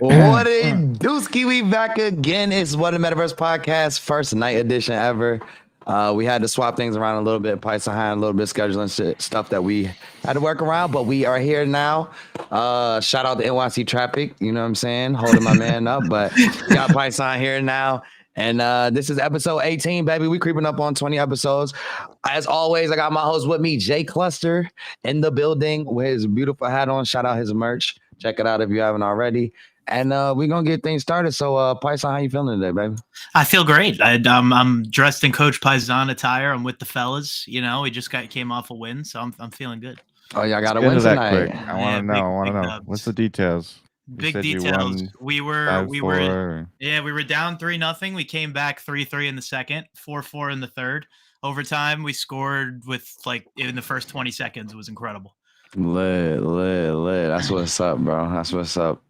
What a dooski, we back again. It's What a Metaverse Podcast, first night edition ever. We had to swap things around a little bit, Paisan had a little bit of scheduling stuff that we had to work around, but we are here now. Shout out to NYC Traffic, you know what I'm saying? Holding my man up, but we got Paisan here now. And this is episode 18, baby. We creeping up on 20 episodes. As always, I got my host with me, Jay Cluster, in the building with his beautiful hat on. Shout out his merch. Check it out if you haven't already. And we're going to get things started. So, Paisan, how you feeling today, baby? I feel great. I'm dressed in Coach Paisan attire. I'm with the fellas. You know, we just came off a win, so I'm feeling good. Oh, y'all got a win tonight. Quick. I want to know. What's the details? Big details. We were down 3-0. We came back 3-3 in the second, 4-4 in the third. Overtime, we scored with in the first 20 seconds. It was incredible. Lit. That's what's up, bro. That's what's up.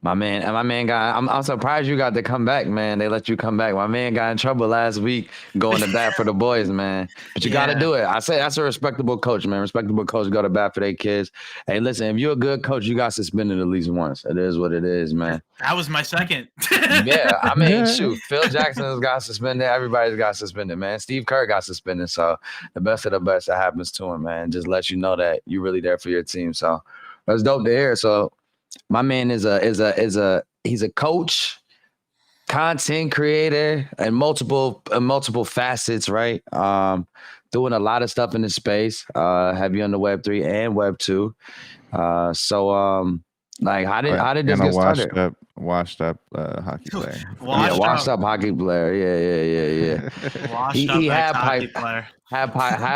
My man got. I'm surprised you got to come back, man. They let you come back. My man got in trouble last week going to bat for the boys, man. But you got to do it. I say that's a respectable coach, man. Respectable coach go to bat for their kids. Hey, listen, if you're a good coach, you got suspended at least once. It is what it is, man. That was my second. Yeah, I mean, shoot. Phil Jackson's got suspended. Everybody's got suspended, man. Steve Kerr got suspended. So the best of the best that happens to him, man. Just lets you know that you're really there for your team. So that's dope to hear. So. My man he's a coach, content creator, and multiple facets, right? Doing a lot of stuff in the space. Have you on the Web3 and Web2? How did this get started? Washed up hockey player. Washed up hockey player. Yeah. He had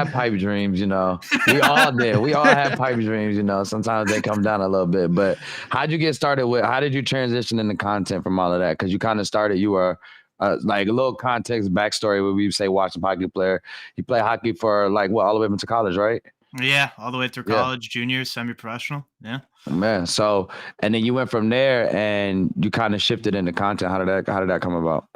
pipe dreams, you know. We all did. We all had pipe dreams, you know. Sometimes they come down a little bit. But how did you get started how did you transition into content from all of that? Because you kind of started, you were a little context backstory where we say watching hockey player. You play hockey for all the way up into college, right? Yeah, all the way through college, juniors, semi-professional. Yeah. Man, so and then you went from there and you kind of shifted into content. How did that come about?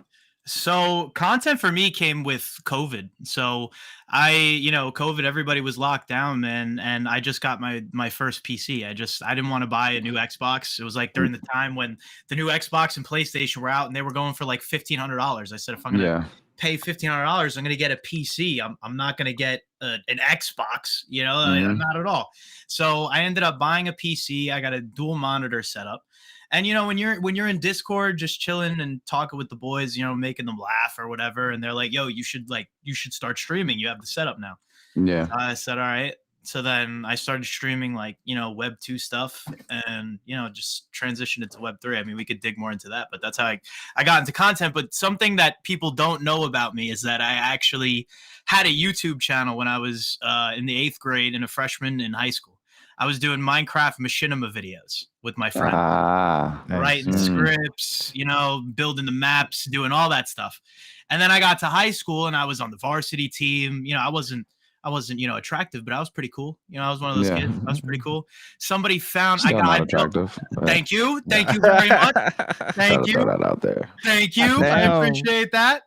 So content for me came with COVID. So COVID, everybody was locked down, man. And I just got my first PC. I didn't want to buy a new Xbox. It was during the time when the new Xbox and PlayStation were out and they were going for $1,500. I said, if I'm going to pay $1,500, I'm going to get a PC. I'm not going to get an Xbox, not at all. So I ended up buying a PC. I got a dual monitor setup. And, when you're in Discord, just chilling and talking with the boys, making them laugh or whatever. And they're like, yo, you should start streaming. You have the setup now. Yeah. I said, all right. So then I started streaming Web 2 stuff and, just transitioned into Web 3. I mean, we could dig more into that, but that's how I got into content. But something that people don't know about me is that I actually had a YouTube channel when I was in the 8th grade and a freshman in high school. I was doing Minecraft machinima videos with my friend, writing scripts, building the maps, doing all that stuff. And then I got to high school and I was on the varsity team. I wasn't, attractive, but I was pretty cool. I was one of those kids. I was pretty cool. Somebody found Still not attractive. Thank you very much. Thank you. Throw that out there. Thank you. I appreciate that.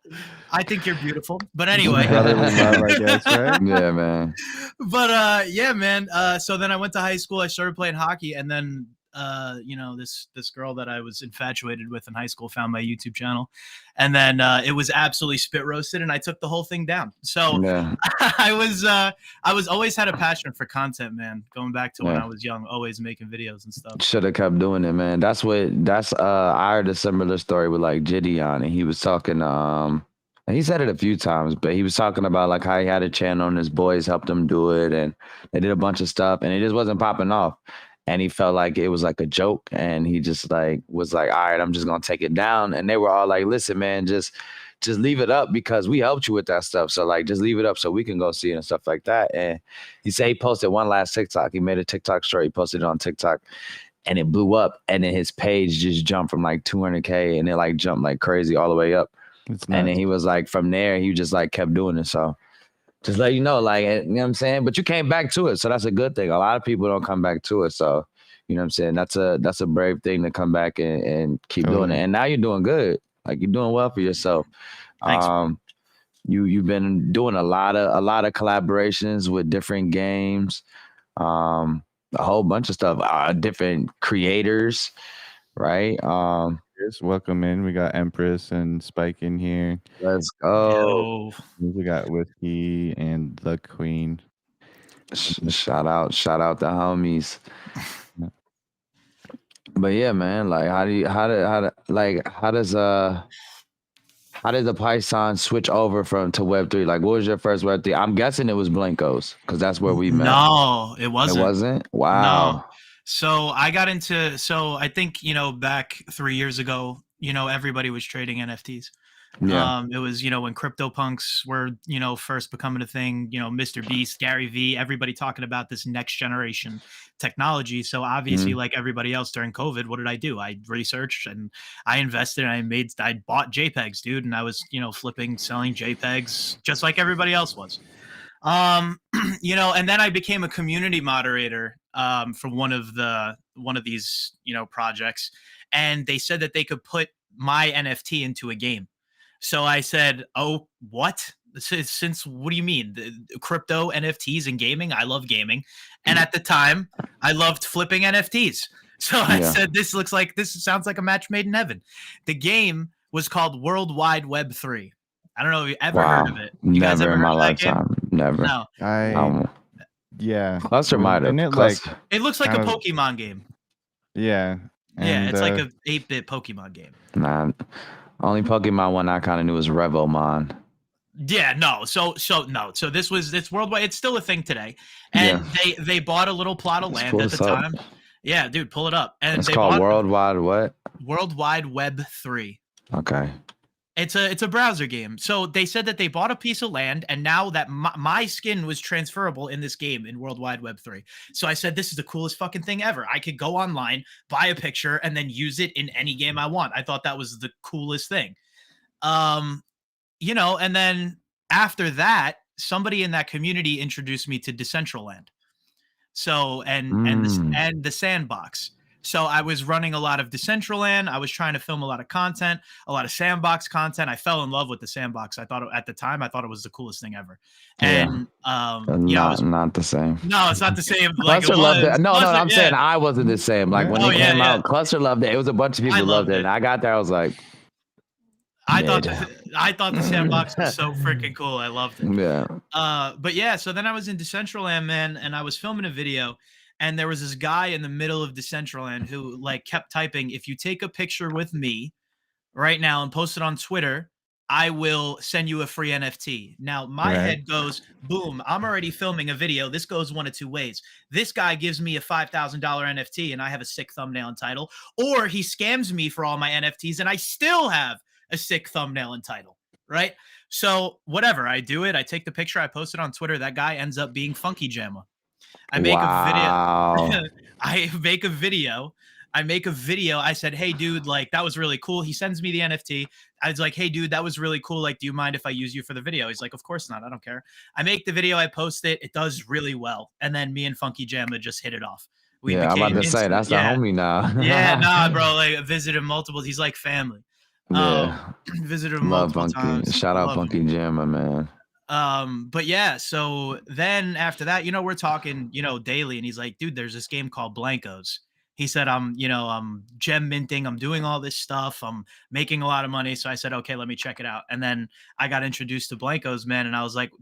I think you're beautiful. But anyway. I guess, right? Yeah, man. But man. So then I went to high school. I started playing hockey, and then this girl that I was infatuated with in high school found my YouTube channel, and then it was absolutely spit roasted, and I took the whole thing down. So I was always had a passion for content, man. Going back to when I was young, always making videos and stuff. Should have kept doing it, man. I heard a similar story with Gideon, and he was talking and he said it a few times, but he was talking about how he had a channel and his boys helped him do it, and they did a bunch of stuff, and it just wasn't popping off. And he felt like it was a joke, and he just was all right, I'm just gonna take it down. And they were all like, listen, man, just leave it up because we helped you with that stuff. So just leave it up so we can go see it and stuff like that. And he said he posted one last TikTok. He made a TikTok story. He posted it on TikTok, and it blew up. And then his page just jumped from 200K, and it jumped crazy all the way up. And then he was from there, he just kept doing it. So just let you know, you know what I'm saying? But you came back to it. So that's a good thing. A lot of people don't come back to it. So, you know what I'm saying? That's a brave thing to come back and keep doing it. And now you're doing good. You're doing well for yourself. Thanks. You've been doing a lot of collaborations with different games, a whole bunch of stuff, different creators. right? Welcome in. We got Empress and Spike in here. Let's go. Yo. We got Whiskey and the Queen. Shout out the homies. But yeah, man, like how does the Paisan switch over to Web3? Like, what was your first Web3? I'm guessing it was Blankos because that's where we met. No, it wasn't. It wasn't? Wow. No. So I got into, I think, back 3 years ago, everybody was trading NFTs. Yeah. It was, when CryptoPunks were, first becoming a thing, Mr. Beast, Gary V, everybody talking about this next generation technology. So obviously, like everybody else during COVID, what did I do? I researched and I invested and I bought JPEGs, dude. And I was, flipping, selling JPEGs just like everybody else was. And then I became a community moderator for one of these, projects. And they said that they could put my NFT into a game. So I said, "Oh, what? Since what do you mean? The crypto NFTs and gaming? I love gaming, and at the time, I loved flipping NFTs. So I said, this sounds like a match made in heaven. The game was called World Wide Web 3. I don't know if you ever heard of it. You guys ever in heard my of that lifetime. game? Never. No. Yeah. Cluster might have. It looks like a Pokemon game. Yeah. Yeah, it's like a 8-bit Pokemon game. Nah. Only Pokemon one I kind of knew was Revomon. Yeah, no. So it's worldwide. It's still a thing today. And they bought a little plot of land at the time. Yeah, dude, pull it up. And it's called World Wide what? World Wide Web 3. Okay. It's a browser game. So they said that they bought a piece of land, and now that my skin was transferable in this game in World Wide Web 3. So I said, this is the coolest fucking thing ever. I could go online, buy a picture, and then use it in any game I want. I thought that was the coolest thing. And then after that, somebody in that community introduced me to Decentraland. So and the Sandbox. So I was running a lot of Decentraland. I was trying to film a lot of content, a lot of Sandbox content. I fell in love with the Sandbox. I thought at the time it was the coolest thing ever. And not the same. No, it's not the same. Cluster loved it. No, I'm saying I wasn't the same. Like when it came out, Cluster loved it. It was a bunch of people who loved it. And I got there, I was like, I thought the Sandbox was so freaking cool. I loved it. Yeah. But yeah, so then I was in Decentraland, man, and I was filming a video. And there was this guy in the middle of Decentraland who kept typing, if you take a picture with me right now and post it on Twitter, I will send you a free NFT. Now, my head goes, boom, I'm already filming a video. This goes one of two ways. This guy gives me a $5,000 NFT and I have a sick thumbnail and title, or he scams me for all my NFTs and I still have a sick thumbnail and title, right? So whatever, I do it. I take the picture, I post it on Twitter. That guy ends up being Funky Jamma. I make a video. I said, hey, dude, that was really cool. He sends me the NFT. I was like, hey, dude, that was really cool. Do you mind if I use you for the video? He's like, of course not. I don't care. I make the video. I post it. It does really well. And then me and Funky Jamma just hit it off. I'm about to say, that's the homie now. Yeah, nah, bro. I visited multiple. He's like family. Yeah. Visited him multiple times. Shout out Funky Jamma, man. But yeah, so then after that, we're talking, daily, and he's like, dude, there's this game called Blankos. He said, I'm gem minting, I'm doing all this stuff, I'm making a lot of money. So I said, okay, let me check it out. And then I got introduced to Blankos, man, and I was like,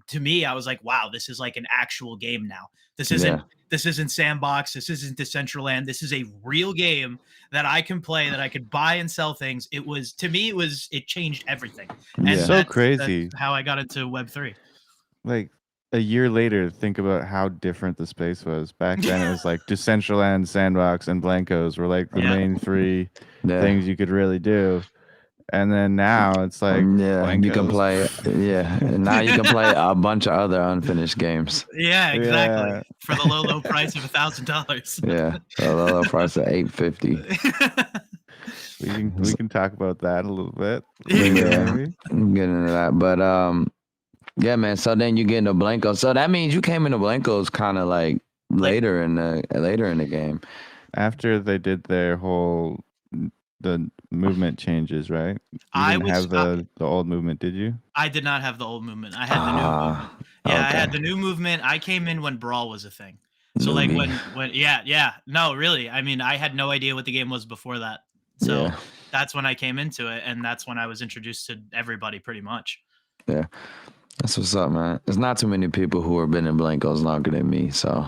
wow, this is like an actual game now. This isn't Sandbox, this isn't Decentraland, this is a real game that I can play, that I could buy and sell things. It changed everything. And so crazy. That's how I got into Web3. Like a year later, think about how different the space was. Back then, it was like Decentraland, Sandbox, and Blankos were like the main three things you could really do. And then now it's like Blankos. You can play and now you can play a bunch of other unfinished games. Yeah, exactly. For the low price of $1,000. Yeah, for the low price of $850. We can talk about that a little bit. Yeah, get into that. But yeah, man. So then you get into Blankos. So that means you came into Blankos kind of like later in the game. After they did their whole the movement changes, right? You didn't have the old movement, did you? I did not have the old movement. I had the new movement. Yeah, okay. I had the new movement. I came in when Brawl was a thing. So when no, really. I mean, I had no idea what the game was before that. So that's when I came into it, and that's when I was introduced to everybody pretty much. Yeah. That's what's up, man. There's not too many people who have been in Blankos longer than me, so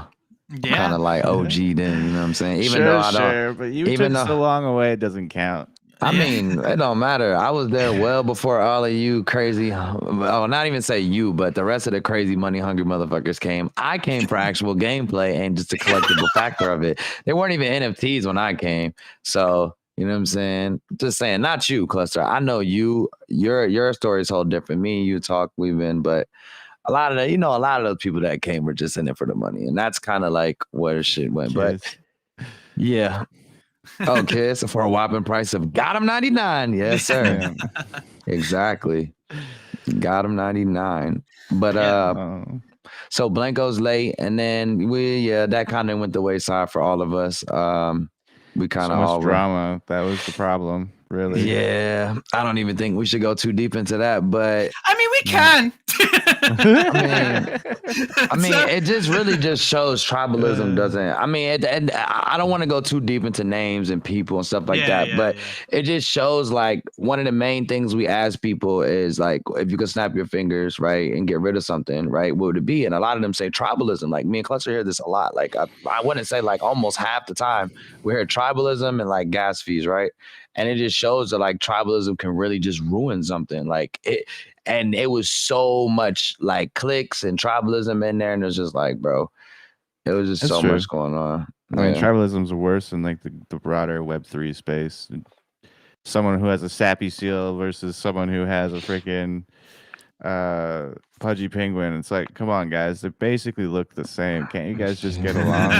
I'm kind of like OG then, you know what I'm saying? Even though I don't, but you took so long away, it doesn't count. I mean, it don't matter. I was there well before all of you crazy, not even say you, but the rest of the crazy money hungry motherfuckers came. I came for actual gameplay and just the collectible factor of it. They weren't even NFTs when I came. So, you know what I'm saying? Just saying, not you, Cluster. I know your story is whole different. Me and you talk, we've been, but a lot of those people that came were just in it for the money. And that's kind of like where shit went. But yeah. Okay, so for a whopping price of got him 99. Yes, sir. Exactly. Got him 99. But so Blanco's late, and then that kind of went the wayside for all of us. We kind of all drama. That was the problem, really. Yeah, I don't even think we should go too deep into that, but I mean, we can. I mean, it just really just shows tribalism doesn't. I mean, I don't want to go too deep into names and people and stuff like that, but it just shows like one of the main things we ask people is like, if you could snap your fingers, right, and get rid of something, right, what would it be? And a lot of them say tribalism. Like me and Cluster hear this a lot. Like I wouldn't say like almost half the time we hear tribalism and like gas fees, right? And it just shows that like tribalism can really just ruin something. Like it. And it was so much like clicks and tribalism in there, and it was just like, bro, it was just so much going on. I mean, tribalism's worse in like the broader Web3 space. Someone who has a sappy seal versus someone who has a freaking pudgy penguin. It's like, come on, guys, they basically look the same. Can't you guys just get along?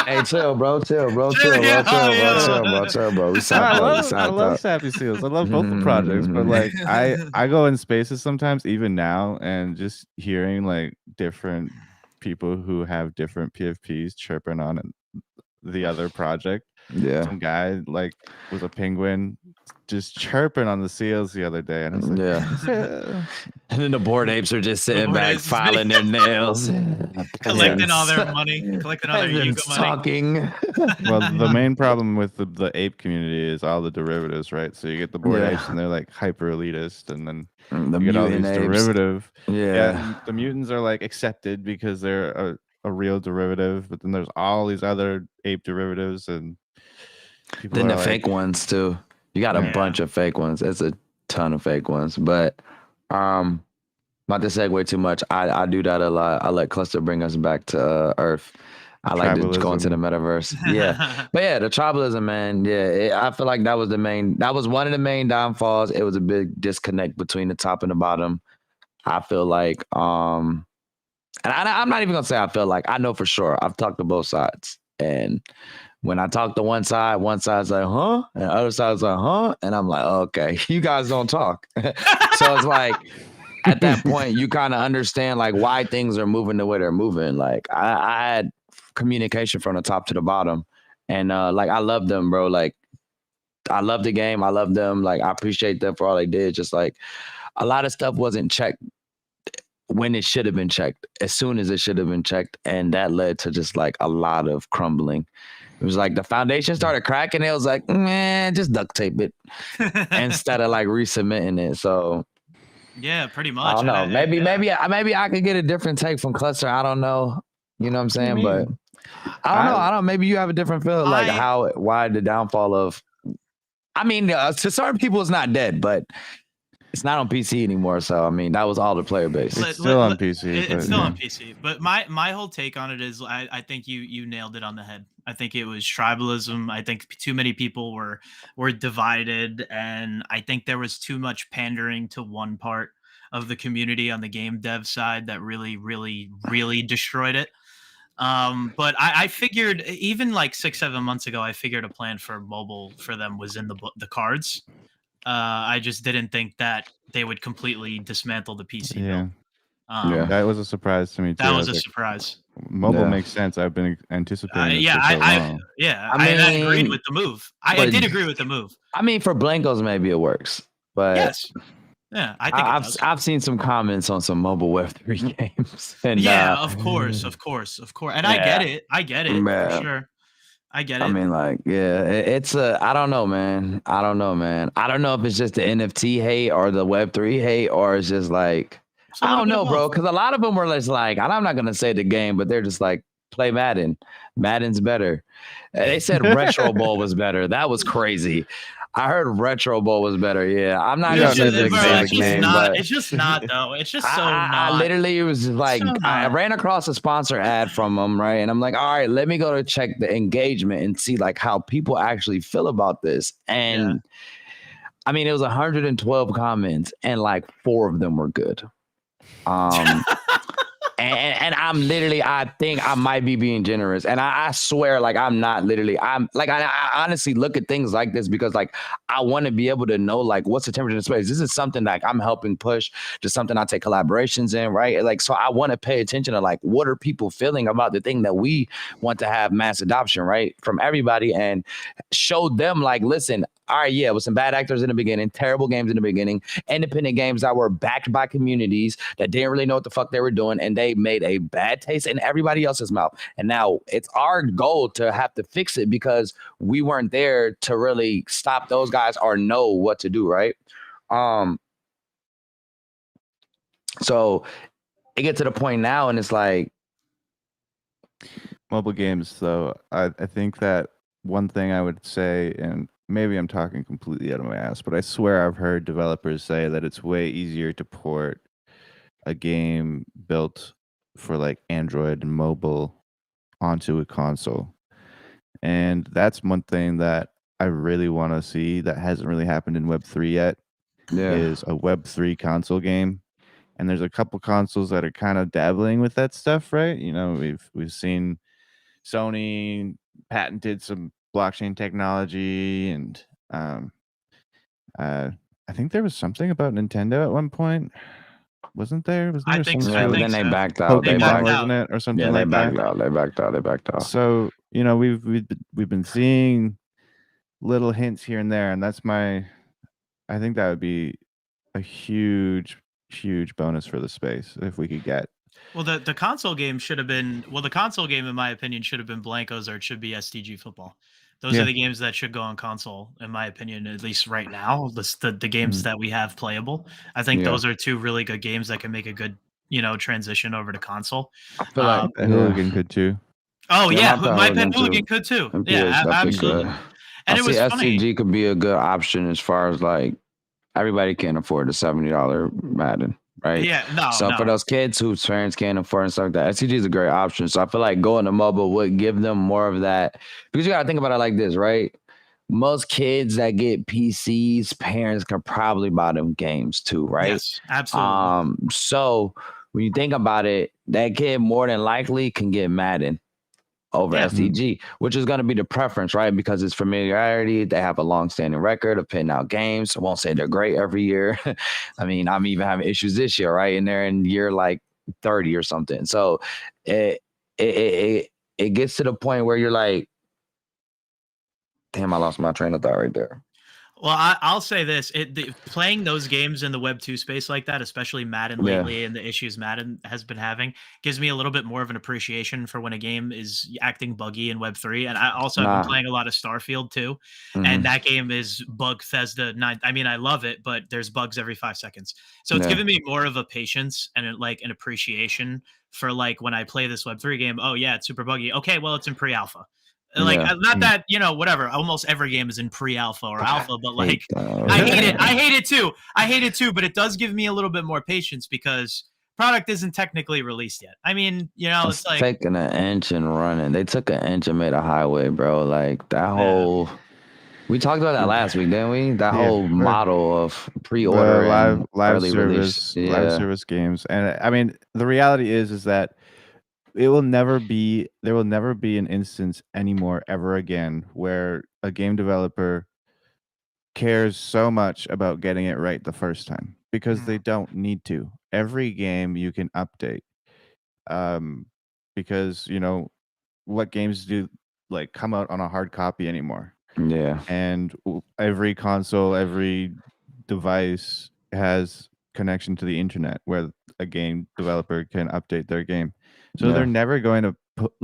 Hey, chill, bro. Chill, bro. We I love sappy seals. I love both the projects, but like I go in spaces sometimes, even now, and just hearing like different people who have different PFPs chirping on the other project. Yeah, some guy like with a penguin just chirping on the seals the other day, and I was like, and then the bored apes are just sitting back, filing their nails, collecting all their money, collecting all their Yuga money. Talking. Well, the main problem with the ape community is all the derivatives, right? So you get the bored apes, and they're like hyper elitist, and then you get all these derivative. Yeah, the mutants are like accepted because they're a real derivative, but then there's all these other ape derivatives, and then the fake ones too. You got a bunch of fake ones. It's a ton of fake ones. But not to segue too much, I do that a lot. I let Cluster bring us back to Earth. I like to go into the metaverse. Yeah. But yeah, the tribalism, man. Yeah, I feel like that was one of the main downfalls. It was a big disconnect between the top and the bottom. I feel like, and I'm not even gonna say I feel like, I know for sure. I've talked to both sides, and when I talk to one side's like, huh? And the other side's like, huh? And I'm like, okay, you guys don't talk. So it's like, at that point, you kind of understand like why things are moving the way they're moving. Like I had communication from the top to the bottom, and like I love them, bro. Like I love the game. I love them. Like I appreciate them for all they did. Just like a lot of stuff wasn't checked when it should have been checked, as soon as it should have been checked. And that led to just like a lot of crumbling. It was like the foundation started cracking. It was like, man, just duct tape it instead of like resubmitting it. So yeah, pretty much. I don't know. Maybe I could get a different take from Cluster. I don't know. You know what I'm saying? But I don't know. Maybe you have a different feel, like why the downfall of. I mean, to certain people, it's not dead, but it's not on PC anymore. So I mean, that was all the player base. It's still on PC. It's still on PC. But my whole take on it is, I think you nailed it on the head. I think it was tribalism. I think too many people were divided, and I think there was too much pandering to one part of the community on the game dev side that really, really, really destroyed it. But I figured even like 6-7 months ago, I figured a plan for mobile for them was in the cards. I just didn't think that they would completely dismantle the PC build. That was a surprise to me too. That was a surprise. Mobile makes sense. I've been anticipating. I agreed with the move. I did agree with the move. I mean, for Blankos, maybe it works, but yes. Yeah, I think I've seen some comments on some mobile Web3 games. And of course. And I get it. For sure. I get it. I mean, like, yeah, it's I don't know, man. I don't know if it's just the NFT hate or the Web3 hate, or it's just like, It's a I little don't bit of know, bro. both. Because a lot of them were just like, and I'm not gonna say the game, but they're just like, play Madden. Madden's better. They said Retro Bowl was better. That was crazy. I heard Retro Bowl was better. Yeah, I'm not You gonna don't say need the to say the exact name, but It's just not though. It's just so I not. literally was just like, So I not. ran across a sponsor ad from them, right? And I'm like, all right, let me go to check the engagement and see like how people actually feel about this. And I mean, it was 112 comments, and like 4 of them were good. And I'm literally, I think I might be being generous. And I swear, like, I'm not literally, I'm like, I honestly look at things like this because, like, I want to be able to know, like, what's the temperature in the space. This is something like I'm helping push, just something I take collaborations in, right? Like, so I want to pay attention to, like, what are people feeling about the thing that we want to have mass adoption, right? From everybody, and show them, like, listen, all right, yeah, with some bad actors in the beginning, terrible games in the beginning, independent games that were backed by communities that didn't really know what the fuck they were doing, and they made a bad taste in everybody else's mouth. And now it's our goal to have to fix it because we weren't there to really stop those guys or know what to do, right? So it gets to the point now, and it's like, mobile games, though, I think that one thing I would say, and maybe I'm talking completely out of my ass, but I swear I've heard developers say that it's way easier to port a game built for like Android and mobile onto a console. And that's one thing that I really want to see that hasn't really happened in Web3 yet, is a Web3 console game. And there's a couple consoles that are kind of dabbling with that stuff, right? You know, we've seen Sony patented some blockchain technology, and I think there was something about Nintendo at one point, wasn't there? Wasn't I there think some so. yeah, I but think then they so. backed out. They Pokemon, backed out. wasn't it, or something Yeah, they like backed that? out. They backed out. They backed out. So you know, we've been seeing little hints here and there, and I think that would be a huge bonus for the space if we could get. Well, the console game should have been, the console game, in my opinion, should have been Blancos, or it should be STG Football. Those Yeah. are the games that should go on console, in my opinion, at least right now. The games that we have playable. I think Yeah. those are 2 really good games that can make a good, transition over to console. I feel like A Hooligan could too. Oh Yeah, yeah, my my pet Hooligan could too. MP Yeah, is definitely absolutely. good. And I it see was funny. SCG could be a good option as far as like everybody can't afford the $70 Madden, right? Yeah, no, So for no. those kids whose parents can't afford and stuff like that, SCG is a great option. So I feel like going to mobile would give them more of that, because you got to think about it like this, right? Most kids that get PCs, parents can probably buy them games too, right? Yes, absolutely. So when you think about it, that kid more than likely can get Madden over Yeah. SCG, which is going to be the preference, right? Because it's familiarity. They have a long-standing record of putting out games. I won't say they're great every year. I mean, I'm even having issues this year, right? And they're in year like 30 or something. So it gets to the point where you're like, damn, I lost my train of thought right there. Well, I'll say this: playing those games in the Web 2 space like that, especially Madden lately, and the issues Madden has been having, gives me a little bit more of an appreciation for when a game is acting buggy in Web 3. And I also have been playing a lot of Starfield too, and that game is Bugthesda 9. I mean, I love it, but there's bugs every 5 seconds. So it's given me more of a patience and like an appreciation for like when I play this Web 3 game. Oh yeah, it's super buggy. Okay, well it's in pre-alpha. Like, not that, whatever, almost every game is in pre-alpha or alpha, but like, I hate it. I hate it too, but it does give me a little bit more patience because product isn't technically released yet. I mean, it's like taking an inch and running. They took an inch and made a highway, bro. Like that whole, we talked about that last week, didn't we? That whole model of pre-order and live early service, release. live service games. And I mean, the reality is that there will never be an instance anymore ever again where a game developer cares so much about getting it right the first time, because they don't need to. Every game you can update, because what games do like come out on a hard copy anymore? Yeah. And every console, every device has connection to the internet where a game developer can update their game. So they're never going to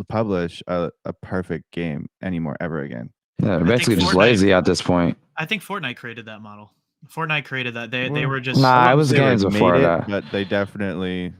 publish a perfect game anymore ever again. Yeah, basically just lazy at this point. I think Fortnite created that model. Fortnite created that. They Well, were just Nah, it was games like, before made it, that. but they definitely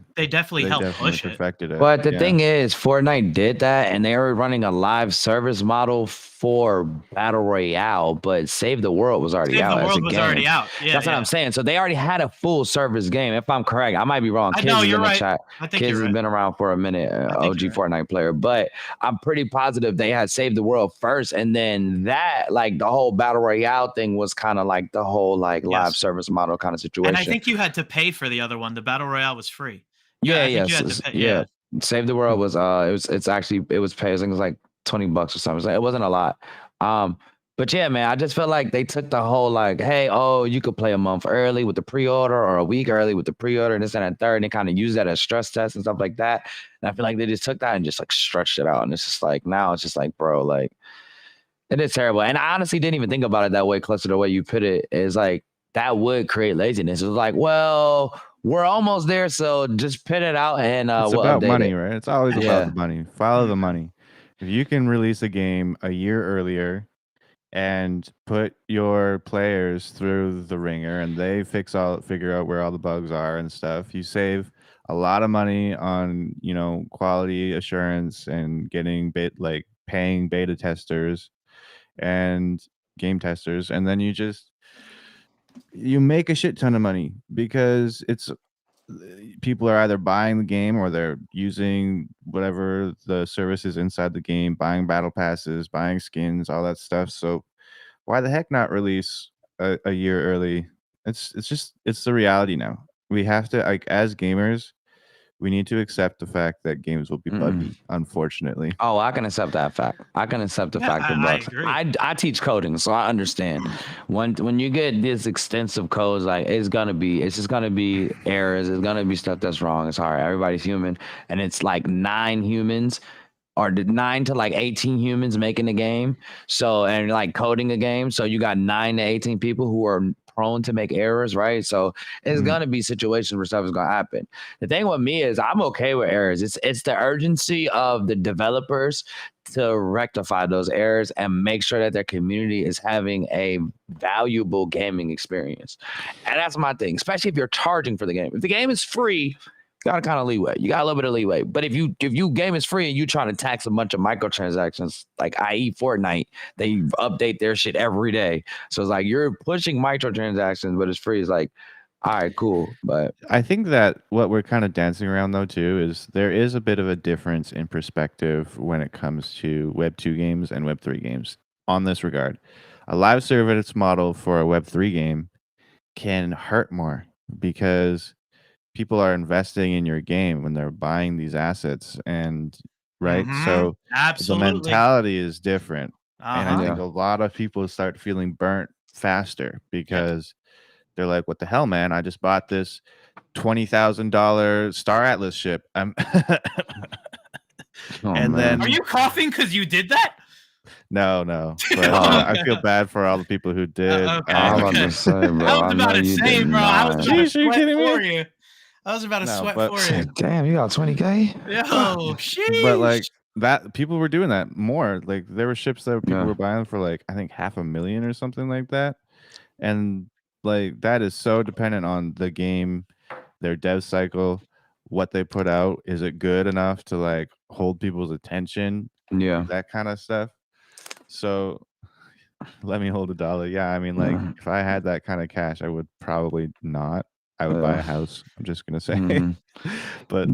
helped push it. perfected it. But the thing is, Fortnite did that, and they were running a live service model for Battle Royale, but Save the World was already out. Save the World was already out. Yeah, that's what I'm saying. So they already had a full service game. If I'm correct, I might be wrong. I know you're right. Chat. I think Kids you're has been around for a minute, OG Fortnite player, but I'm pretty positive they had Save the World first, and then that, like, the whole Battle Royale thing was kind of like the whole like live service model kind of situation. And I think you had to pay for the other one. The Battle Royale was free. Yeah. Save the World was it was paid. I think it was like $20 or something. It wasn't a lot. But yeah, man, I just felt like they took the whole like, hey, you could play a month early with the pre-order or a week early with the pre-order and this and that third, and they kind of use that as stress test and stuff like that. And I feel like they just took that and just like stretched it out. And it's just like now it's just like, bro, like it is terrible. And I honestly didn't even think about it that way, close to the way you put it. Is like that would create laziness. It was like, well, we're almost there, so just put it out and it's we'll about update money, it. Right? It's always about the money. Follow the money. If you can release a game a year earlier and put your players through the ringer and they figure out where all the bugs are and stuff, you save a lot of money on, quality assurance and getting paying beta testers and game testers, and then you make a shit ton of money because people are either buying the game or they're using whatever the services inside the game, buying battle passes, buying skins, all that stuff. So why the heck not release a year early? It's the reality now. We have to, like, as gamers, we need to accept the fact that games will be buggy, unfortunately. Oh, I can accept that fact. I can accept the fact that bugs. I teach coding, so I understand. When you get this extensive codes, like it's just gonna be errors. It's gonna be stuff that's wrong. It's hard. Everybody's human, and it's like 9 humans or 9 to like 18 humans making the game. So, and like coding a game. So you got 9 to 18 people who are prone to make errors, right? So it's gonna be situations where stuff is gonna happen. The thing with me is I'm okay with errors. It's the urgency of the developers to rectify those errors and make sure that their community is having a valuable gaming experience. And that's my thing, especially if you're charging for the game. If the game is free, you got a kind of leeway. You got a little bit of leeway. But if you game is free and you trying to tax a bunch of microtransactions, like i.e. Fortnite, they update their shit every day. So it's like you're pushing microtransactions, but it's free. It's like, all right, cool. But I think that what we're kind of dancing around though too is there is a bit of a difference in perspective when it comes to Web 2 games and Web 3 games on this regard. A live service model for a Web 3 game can hurt more because people are investing in your game when they're buying these assets, and right. So absolutely, the mentality is different, and I think a lot of people start feeling burnt faster because they're like, "What the hell, man? I just bought this $20,000 Star Atlas ship." And then, are you coughing because you did that? No. But I feel bad for all the people who did. I'm about to say, bro. I was about to say, bro. I was about to sweat for you. I was about to sweat for you. Damn, you got 20K? Yo, sheesh. But like that, people were doing that more. Like there were ships that people were buying for like I think $500,000 or something like that, and like that is so dependent on the game, their dev cycle, what they put out. Is it good enough to like hold people's attention? Yeah, that kind of stuff. So let me hold $1. Yeah, I mean, like if I had that kind of cash, I would probably not. I would buy a house. I'm just gonna say, but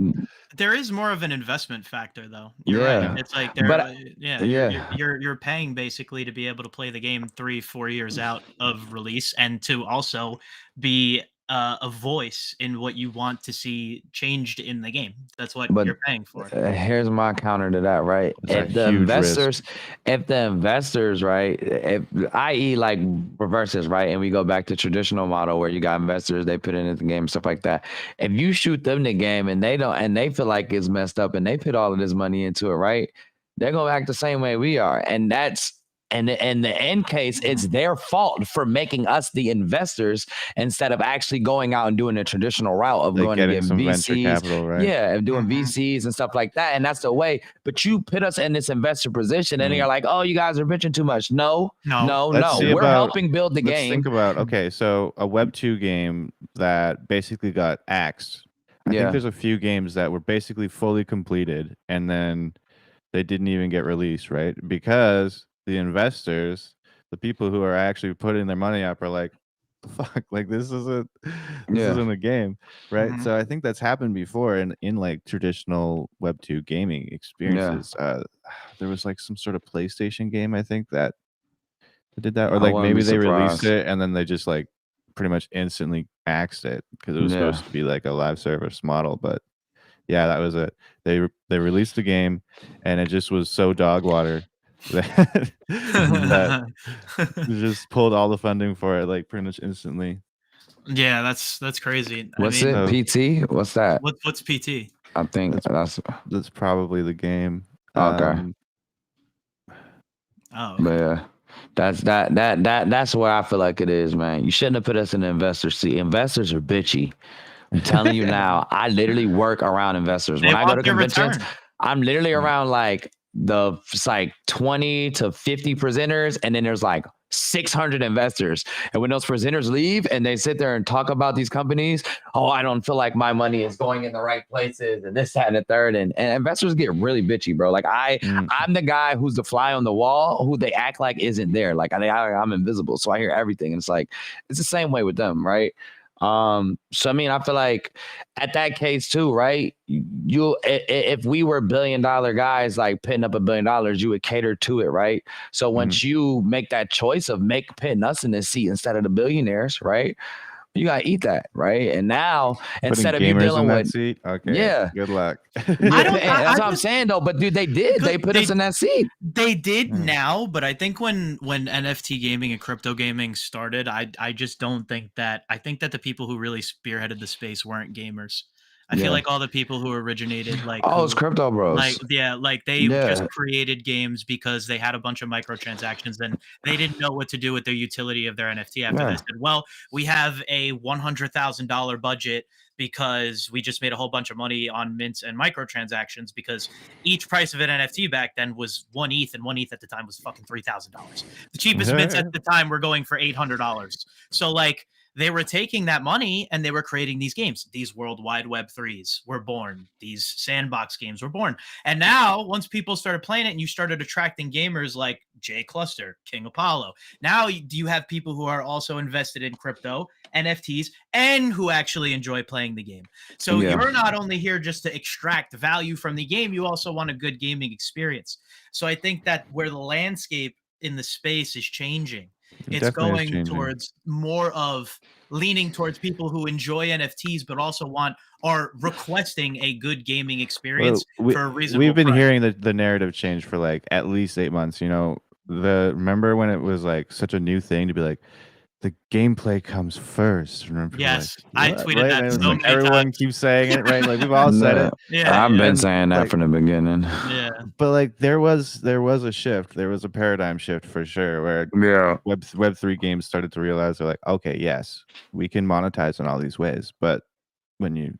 there is more of an investment factor, though. You're right. It's like, you're paying basically to be able to play the game 3-4 years out of release, and to also be a voice in what you want to see changed in the game. That's what you're paying for. Here's my counter to that, right? If the investors, right, i.e. like reverses, right, and we go back to traditional model where you got investors, they put in the game, stuff like that. If you shoot them the game and they feel like it's messed up and they put all of this money into it, right, they're gonna act the same way we are, and that's And in the end case, it's their fault for making us the investors instead of actually going out and doing the traditional route of Like going to getting get some VCs. venture capital, right? Yeah, doing VCs and stuff like that. And that's the way. But you put us in this investor position and you're like, oh, you guys are bitching too much. No. We're helping build the game. Let's think about, okay, so a Web 2 game that basically got axed. I think there's a few games that were basically fully completed and then they didn't even get released, right? Because the investors, the people who are actually putting their money up are like, fuck, like this isn't a game, right? So I think that's happened before in like traditional Web 2 gaming experiences. There was like some sort of PlayStation game, I think, that did that, or like maybe they released it and then they just like pretty much instantly axed it because it was supposed to be like a live service model. But yeah, that was it. They released the game and it just was so dog water that just pulled all the funding for it like pretty much instantly. Yeah, that's crazy. What's PT? What's that? What's PT? I think that's probably the game. Okay. Okay. But yeah, that's where I feel like it is, man. You shouldn't have put us in the investor seat. Investors are bitchy. I'm telling you now, I literally work around investors. When I go to conventions, I'm literally around like 20 to 50 presenters, and then there's like 600 investors. And when those presenters leave and they sit there and talk about these companies, oh, I don't feel like my money is going in the right places and this, that, and the third. And investors get really bitchy, bro. Like I'm the guy who's the fly on the wall who they act like isn't there. Like I'm invisible. So I hear everything. And it's like, it's the same way with them, right? So I mean, I feel like at that case too, right? If we were $1 billion guys, like putting up $1 billion, you would cater to it, right? So once you make that choice of putting us in this seat instead of the billionaires, right? You gotta eat that, right? And now instead of you dealing with seat, okay, good luck. That's what I'm saying though. But dude, they did. They put us in that seat. They did now, but I think when NFT gaming and crypto gaming started, I just don't think that. I think that the people who really spearheaded the space weren't gamers. I feel like all the people who originated, like it's crypto bros. Like they just created games because they had a bunch of microtransactions and they didn't know what to do with the utility of their NFT after they said, well, we have a $100,000 budget because we just made a whole bunch of money on mints and microtransactions, because each price of an NFT back then was 1 ETH, and 1 ETH at the time was fucking $3,000. The cheapest mints at the time were going for $800. So like, they were taking that money and they were creating these games. These worldwide Web3s were born. These sandbox games were born. And now, once people started playing it and you started attracting gamers like J Cluster, King Apollo, now you have people who are also invested in crypto, NFTs, and who actually enjoy playing the game. So you're not only here just to extract value from the game, you also want a good gaming experience. So I think that where the landscape in the space is changing, it's going towards more of leaning towards people who enjoy NFTs, but also are requesting a good gaming experience for a reasonable We've been price. hearing the narrative change for like at least 8 months. You know, remember when it was like such a new thing to be like, the gameplay comes first. Remember? Yes, like, I tweeted that so many everyone times. keeps saying it, right? Like we've all said it. Yeah, I've been saying that from the beginning. Yeah, but like there was a shift. There was a paradigm shift for sure, where Web3 games started to realize they're like, okay, yes, we can monetize in all these ways, but when you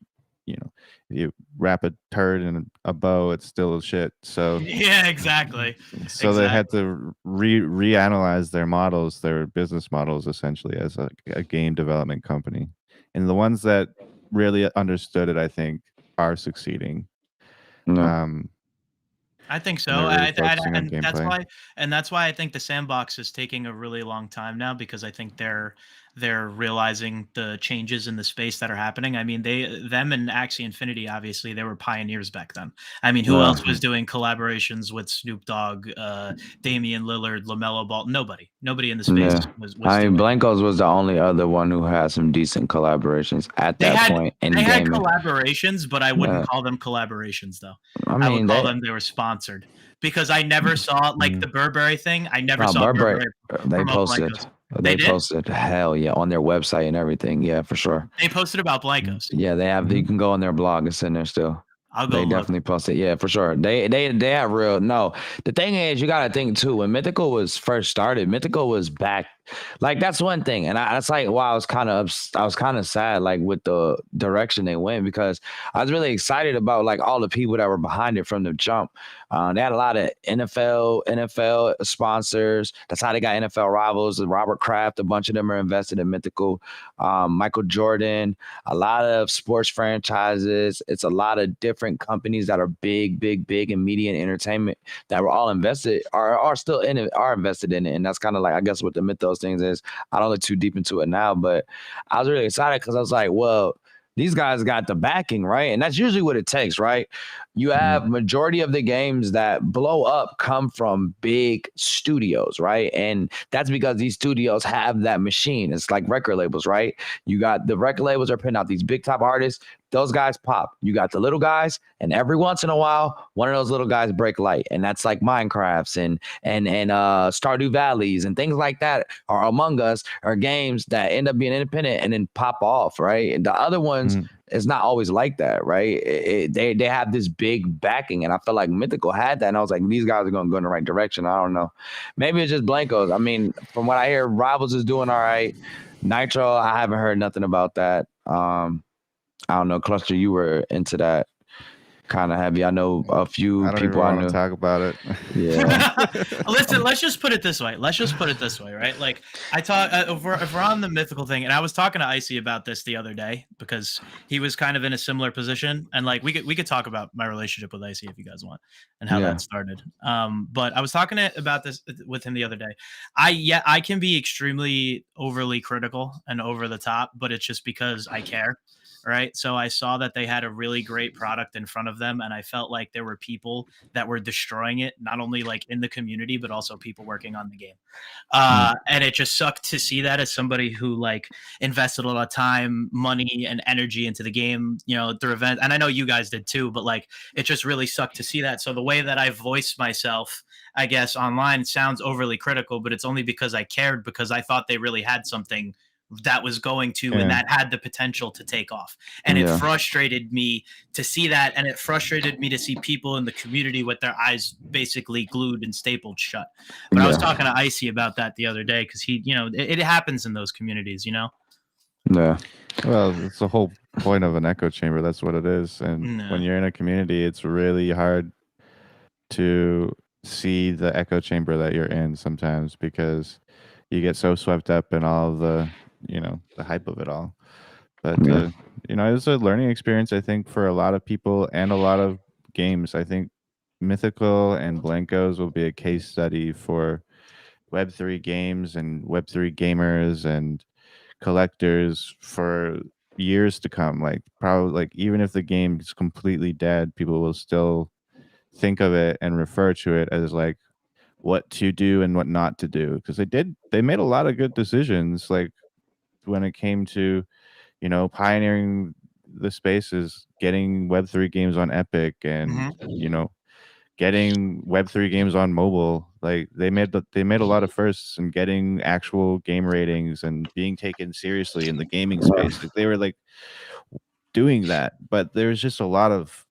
wrap a turd in a bow, it's still shit. So yeah, exactly. So they had to reanalyze their models, their business models, essentially as a game development company. And the ones that really understood it, I think, are succeeding. I think so. And that's why I think the sandbox is taking a really long time now, because I think they're realizing the changes in the space that are happening. I mean, them and Axie Infinity, obviously, they were pioneers back then. I mean, who else was doing collaborations with Snoop Dogg, Damian Lillard, LaMelo Ball? Nobody in the space was I mean, Blancos was the only other one who had some decent collaborations at that point. They had collaborations, but I wouldn't call them collaborations, though. I would call them, they were sponsored, because I never saw like the Burberry thing. I never saw Burberry. They posted. Blancos. They posted, hell yeah, on their website and everything. Yeah, for sure. They posted about Blancos. Yeah, they have. You can go on their blog. It's in there still. I'll go They look. definitely posted. Yeah, for sure. They have real. No, the thing is, you got to think too. When Mythical was first started, Mythical was back. Like that's one thing, and that's like why I was kind of sad, like with the direction they went, because I was really excited about like all the people that were behind it from the jump. They had a lot of NFL sponsors. That's how they got NFL Rivals. Robert Kraft, a bunch of them are invested in Mythical. Michael Jordan, a lot of sports franchises. It's a lot of different companies that are big in media and entertainment that were all invested are still in it, are invested in it. And that's kind of like, I guess what the mythos things is. I don't look too deep into it now, but I was really excited because I was like, well, these guys got the backing, right? And that's usually what it takes, right? You have majority of the games that blow up come from big studios, right? And that's because these studios have that machine. It's like record labels, right? You got the record labels are putting out these big top artists. Those guys pop. You got the little guys, and every once in a while, one of those little guys break light, and that's like Minecrafts and Stardew Valleys and things like that, or Among Us, or games that end up being independent and then pop off, right? And the other ones, it's not always like that, right? They have this big backing, and I felt like Mythical had that, and I was like, these guys are going to go in the right direction. I don't know. Maybe it's just Blancos. I mean, from what I hear, Rivals is doing all right. Nitro, I haven't heard nothing about that. I don't know, Cluster, you were into that kind of heavy. I know a few people I know. Talk about it. Yeah. Listen, let's just put it this way. Right? Like I talk if we're on the Mythical thing, and I was talking to Icy about this the other day because he was kind of in a similar position, and like we could talk about my relationship with Icy if you guys want and how that started. But I was talking about this with him the other day. I can be extremely overly critical and over the top, but it's just because I care. Right. So I saw that they had a really great product in front of them. And I felt like there were people that were destroying it, not only like in the community, but also people working on the game. And it just sucked to see that as somebody who like invested a lot of time, money, and energy into the game, you know, through event. And I know you guys did too, but like it just really sucked to see that. So the way that I voiced myself, I guess, online sounds overly critical, but it's only because I cared, because I thought they really had something that was going to and that had the potential to take off, and it frustrated me to see that, and it frustrated me to see people in the community with their eyes basically glued and stapled shut. But I was talking to Icy about that the other day because he, you know, it happens in those communities, you know. Well, it's the whole point of an echo chamber. That's what it is. And when you're in a community, it's really hard to see the echo chamber that you're in sometimes, because you get so swept up in all of the, you know, the hype of it all. But you know, it was a learning experience, I think, for a lot of people and a lot of games. I think Mythical and Blancos will be a case study for Web3 games and Web3 gamers and collectors for years to come. Like probably, like, even if the game is completely dead, people will still think of it and refer to it as like what to do and what not to do, because they made a lot of good decisions, like when it came to, you know, pioneering the spaces, getting Web3 games on Epic, and you know, getting Web3 games on mobile. Like they made a lot of firsts, and getting actual game ratings and being taken seriously in the gaming space. Like they were like doing that, but there's just a lot of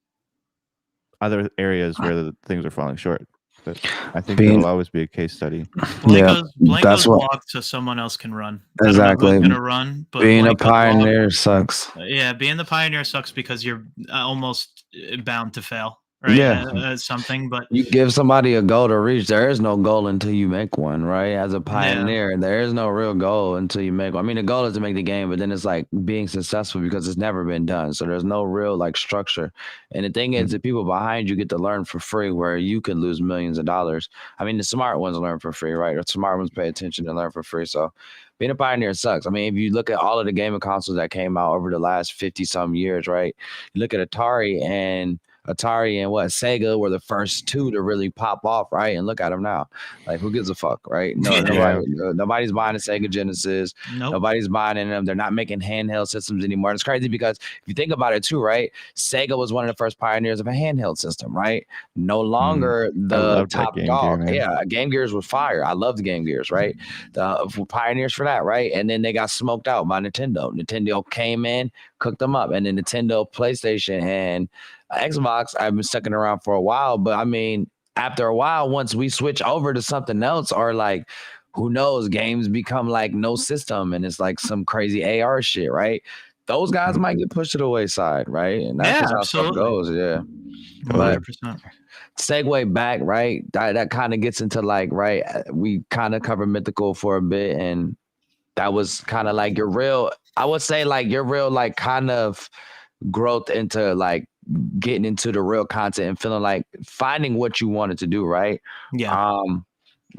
other areas where the things are falling short. But I think it'll always be a case study. Blancos walk so someone else can run. Exactly. I don't know who's gonna run, but being a pioneer sucks. Yeah, being the pioneer sucks because you're almost bound to fail. Right? Something, but you give somebody a goal to reach. There is no goal until you make one, right? As a pioneer, there is no real goal until you make one. I mean, the goal is to make the game, but then it's like being successful because it's never been done. So there's no real like structure. And the thing is, the people behind you get to learn for free, where you can lose millions of dollars. I mean, the smart ones learn for free, right? The smart ones pay attention and learn for free. So being a pioneer sucks. I mean, if you look at all of the gaming consoles that came out over the last 50 some years, right? You look at Atari and Sega were the first two to really pop off, right? And look at them now. Like, who gives a fuck, right? Nobody's buying a Sega Genesis. Nobody's buying them. They're not making handheld systems anymore. And it's crazy because if you think about it too, right? Sega was one of the first pioneers of a handheld system, right? No longer the top dog. Game Gears was fire. I loved Game Gears, right? The pioneers for that, right? And then they got smoked out by Nintendo. Nintendo came in, cooked them up, and then Nintendo, PlayStation, and Xbox, I've been sticking around for a while, but I mean, after a while, once we switch over to something else, or like, who knows, games become like no system and it's like some crazy AR shit, right? Those guys might get pushed to the wayside, right? And that's just how stuff goes, yeah. 100%. Segue back, right? That kind of gets into like, right? We kind of covered mythical for a bit, and that was kind of like your real, I would say like your real like kind of growth into like getting into the real content and feeling like finding what you wanted to do, right? Yeah.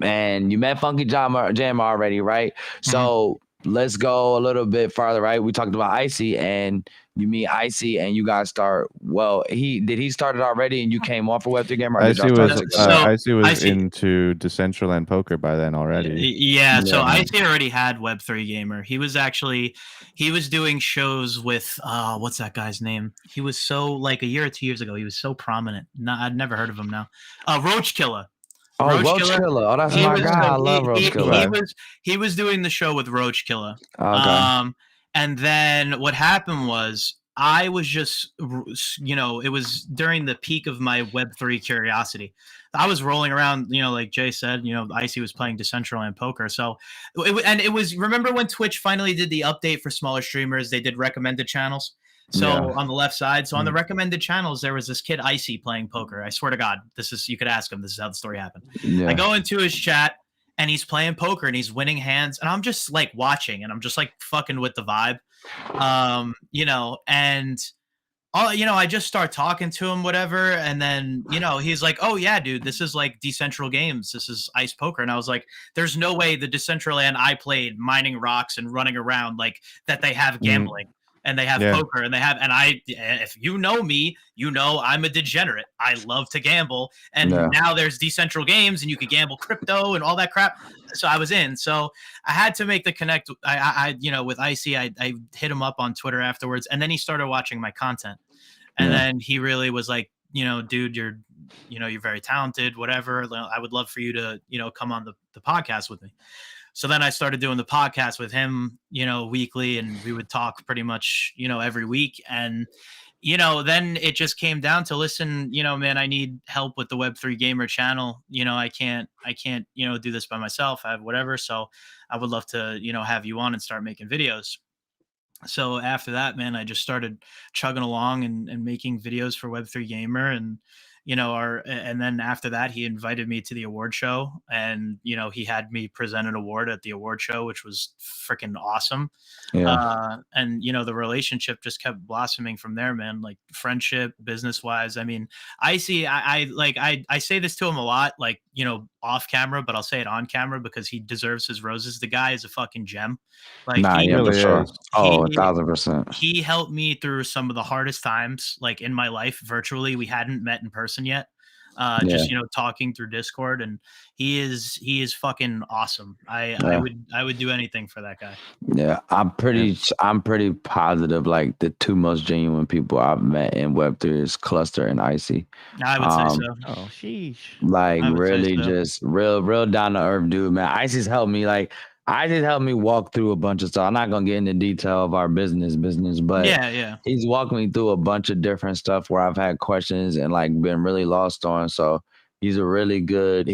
And you met Funky Jam already, right? So let's go a little bit farther, right? We talked about Icy, and you meet Icy, and you guys start. Well, he started already, and you came off a Web3 gamer. Icy was into Decentraland poker by then already. Yeah, so Icy already had Web3 gamer. He was doing shows with what's that guy's name? He was so like a year or 2 years ago. He was so prominent. No, I'd never heard of him now. Roach Killer. Roach Killer. Oh, that's my guy. I love Roach Killer. He was doing the show with Roach Killer. Okay. And then what happened was I was just, it was during the peak of my Web3 curiosity. I was rolling around, like Jay said, Icy was playing Decentraland poker. So, it was, remember when Twitch finally did the update for smaller streamers? They did recommended channels. So on the left side, on the recommended channels, there was this kid Icy playing poker. I swear to God, you could ask him. This is how the story happened. Yeah. I go into his chat and he's playing poker and he's winning hands, and I'm just like watching and I'm just like fucking with the vibe, and I just start talking to him, whatever, and then he's like, "Oh yeah, dude, this is like Decentral Games. This is Ice Poker," and I was like, "There's no way the Decentraland I played, mining rocks and running around like that, they have gambling." And they have poker, and if you know me, I'm a degenerate. I love to gamble, and now there's Decentral Games, and you could gamble crypto and all that crap. So I was in. So I had to make the connect. I with Icy, I hit him up on Twitter afterwards, and then he started watching my content, and then he really was like, dude, you're very talented, whatever. I would love for you to come on the podcast with me. So then I started doing the podcast with him, weekly, and we would talk pretty much, every week. And, then it just came down to, listen, man, I need help with the Web3 Gamer channel. I can't, do this by myself. I have whatever. So I would love to, have you on and start making videos. So after that, man, I just started chugging along and making videos for Web3 Gamer, and and then after that, he invited me to the award show, and he had me present an award at the award show, which was freaking awesome. And the relationship just kept blossoming from there, man. Like friendship, business wise. I mean, I say this to him a lot, like off camera, but I'll say it on camera because he deserves his roses. The guy is a fucking gem. Like, he really is. 1,000%. He helped me through some of the hardest times, like in my life, virtually. We hadn't met in person yet. Just talking through Discord, and he is fucking awesome. I would do anything for that guy. Yeah, I'm pretty positive like the two most genuine people I've met in Web3 is Cluster and Icy. I would say so. Oh, sheesh. Like really just real down to earth dude, man. Icy's helped me walk through a bunch of stuff. I'm not gonna get into detail of our business, but he's walked me through a bunch of different stuff where I've had questions and like been really lost on. So he's a really good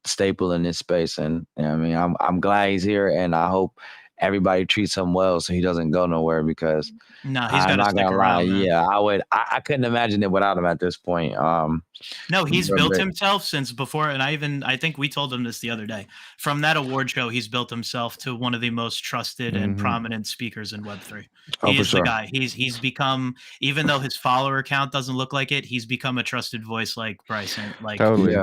staple in this space. And I mean, I'm glad he's here, and I hope everybody treats him well so he doesn't go nowhere, because he's got to stick around. Yeah, I couldn't imagine it without him at this point. No, he's built himself since before, and I think we told him this the other day. From that award show, he's built himself to one of the most trusted and prominent speakers in Web3. He is the guy. He's become, even though his follower count doesn't look like it, he's become a trusted voice like Bryson. Like totally.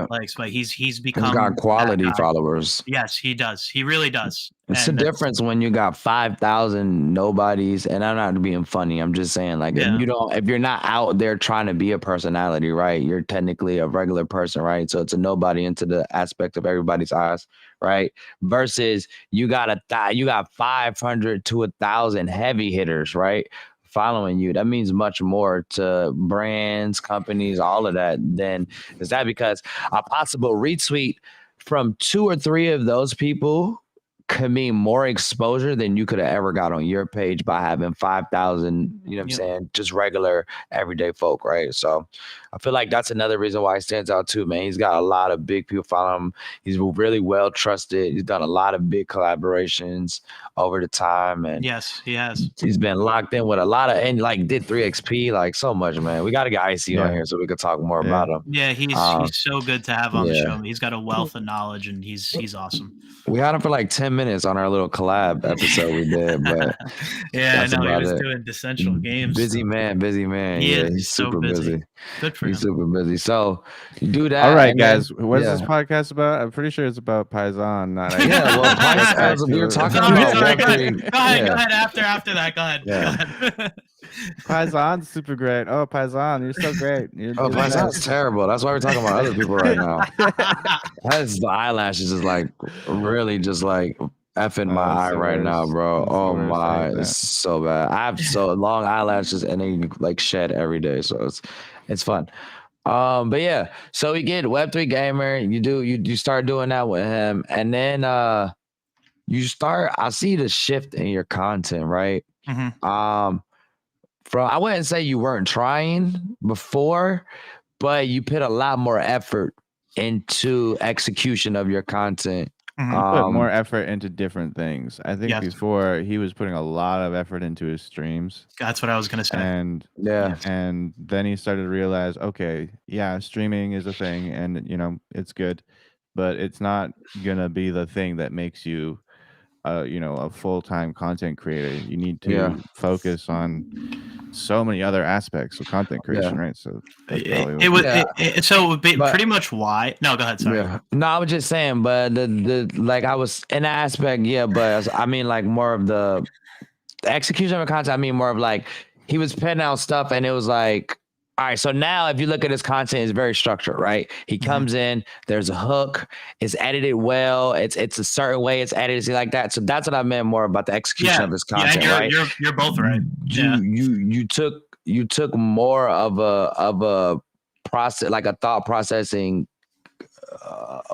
He's become. He's got quality followers. Yes, he does. He really does. It's the difference when you got 5,000 nobodies, and I'm not being funny. I'm just saying, like, if you're not out there trying to be a personality, right? You're technically a regular person, right? So it's a nobody into the aspect of everybody's eyes, right? Versus you got 500 to 1,000 heavy hitters, right? Following you. That means much more to brands, companies, all of that. Then is that because a possible retweet from 2 or 3 of those people could mean more exposure than you could have ever got on your page by having 5,000, you know what I'm saying, just regular everyday folk, right? So I feel like that's another reason why he stands out too, man. He's got a lot of big people following him. He's really well trusted. He's done a lot of big collaborations over the time, and yes, he has. He's been locked in with a lot of, and like did 3XP, like so much, man. We got to get Icy on here so we could talk more about him. Yeah, he's so good to have on the show. He's got a wealth of knowledge, and he's awesome. We had him for like 10 minutes on our little collab episode we did, but I know he was doing Essential Games. Busy man. He's so super busy. Good for him. He's super busy. So you do that. All right, guys. What is this podcast about? I'm pretty sure it's about Paisan. Not well, Paisan. We were talking about Web3. Go ahead. After that, go ahead. Yeah. Paisan's super great. Oh, Paisan, you're so great. Paisan's terrible. That's why we're talking about other people right now. The eyelashes is like really just like effing my eye right now, bro. Oh my, it's so bad. I have so long eyelashes and they like shed every day, so it's fun. But yeah, so we get Web3 gamer. You start doing that with him, and then I see the shift in your content, right? Mm-hmm. I wouldn't say you weren't trying before, but you put a lot more effort into execution of your content. Put more effort into different things. I think before he was putting a lot of effort into his streams. That's what I was gonna say. And then he started to realize, okay, streaming is a thing, and it's good, but it's not gonna be the thing that makes you a full-time content creator. You need to focus on so many other aspects of content creation, right? So pretty much why. No, go ahead. Sorry. No, I was just saying, but the like I was in that aspect, but I mean like more of the execution of the content. I mean more of like he was putting out stuff, and it was like, all right, so now if you look at his content, it's very structured, right? He comes in, there's a hook, it's edited well, it's a certain way it's edited like that. So that's what I meant more about the execution of his content, right? You're both right. You took more of a process, like a thought processing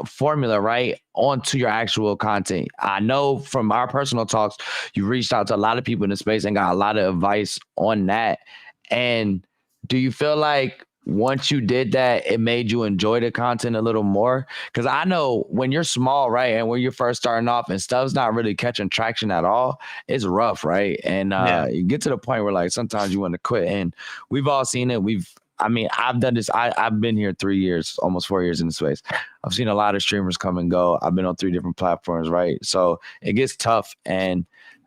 formula, right, onto your actual content. I know from our personal talks, you reached out to a lot of people in the space and got a lot of advice on that. And do you feel like once you did that, it made you enjoy the content a little more? Because I know when you're small, right, and when you're first starting off and stuff's not really catching traction at all, it's rough, right? And you get to the point where like sometimes you want to quit. And we've all seen it. I've done this. I've been here 3 years, almost 4 years in the space. I've seen a lot of streamers come and go. I've been on 3 different platforms, right? So it gets tough. And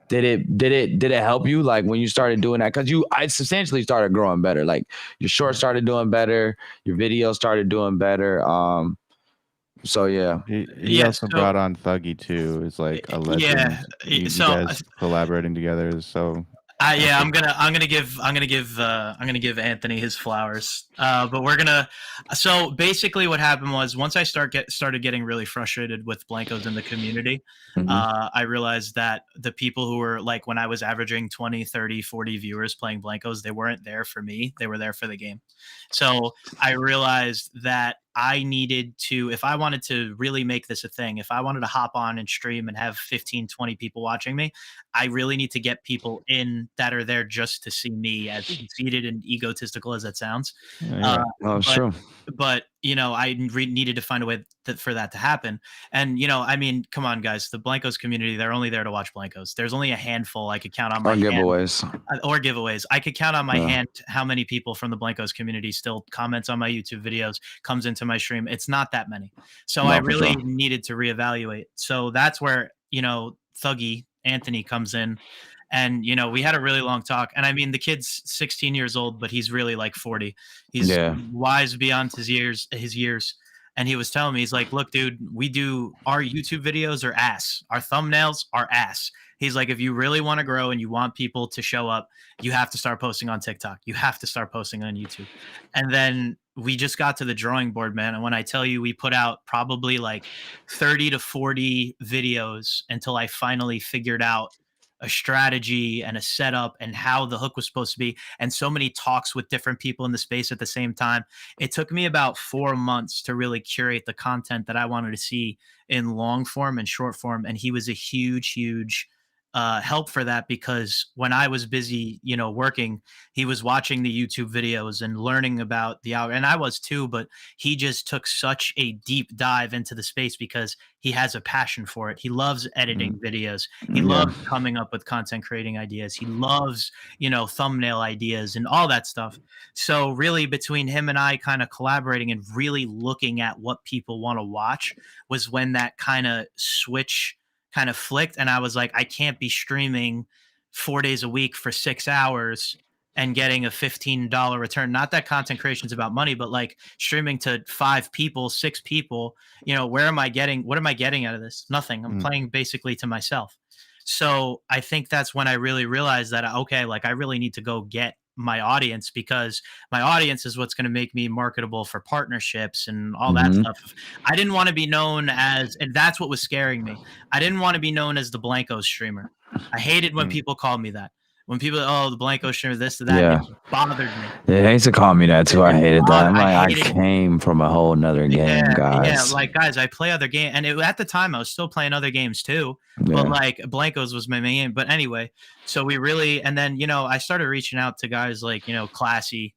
did it help you like when you started doing that? Because I substantially started growing better. Like your shorts started doing better, your videos started doing better. So yeah. He also brought on Thuggy too. It's like a legend. You guys collaborating together is so. I'm gonna give Anthony his flowers. But so basically what happened was once I started getting really frustrated with Blankos in the community, I realized that the people who were like, when I was averaging 20, 30, 40 viewers playing Blankos, they weren't there for me. They were there for the game. So I realized that I needed to, if I wanted to really make this a thing, if I wanted to hop on and stream and have 15, 20 people watching me, I really need to get people in that are there just to see me, as conceited and egotistical as that sounds. Sure. But, I needed to find a way for that to happen. And, come on, guys, the Blankos community, they're only there to watch Blankos. There's only a handful I could count on my giveaways. I could count on my hand how many people from the Blankos community still comments on my YouTube videos, comes into my stream. It's not that many. So I really needed to reevaluate. So that's where, Thuggy Anthony comes in. And, we had a really long talk. And I mean, the kid's 16 years old, but he's really like 40. He's wise beyond his years. And he was telling me, he's like, look, dude, our YouTube videos are ass. Our thumbnails are ass. He's like, if you really want to grow and you want people to show up, you have to start posting on TikTok. You have to start posting on YouTube. And then we just got to the drawing board, man. And when I tell you, we put out probably like 30 to 40 videos until I finally figured out a strategy and a setup and how the hook was supposed to be, and so many talks with different people in the space at the same time. It took me about 4 months to really curate the content that I wanted to see in long form and short form. And he was a huge help for that, because when I was busy, working, he was watching the YouTube videos and learning about the hour, and I was too. But he just took such a deep dive into the space because he has a passion for it. He loves editing videos. He loves coming up with content creating ideas. He loves, thumbnail ideas and all that stuff. So really, between him and I kind of collaborating and really looking at what people want to watch was when that kind of switch kind of flicked, and I was like, I can't be streaming 4 days a week for 6 hours and getting a $15 return. Not that content creation is about money, but like streaming to 5 people, 6 people, what am I getting out of this? Nothing. I'm playing basically to myself. So I think that's when I really realized that, okay, like I really need to go get my audience, because my audience is what's going to make me marketable for partnerships and all that stuff. I didn't want to be known as, and that's what was scaring me. I didn't want to be known as the Blanco streamer. I hated when people called me that. When people, the Blanco streamer, this or that, it bothered me. Yeah, they used to call me that too. I hated that. I'm like, I came from a whole nother game, guys. Yeah, like, guys, I play other games. And at the time, I was still playing other games too. But like, Blancos was my main. But anyway, so we really, and then, I started reaching out to guys like, Classy,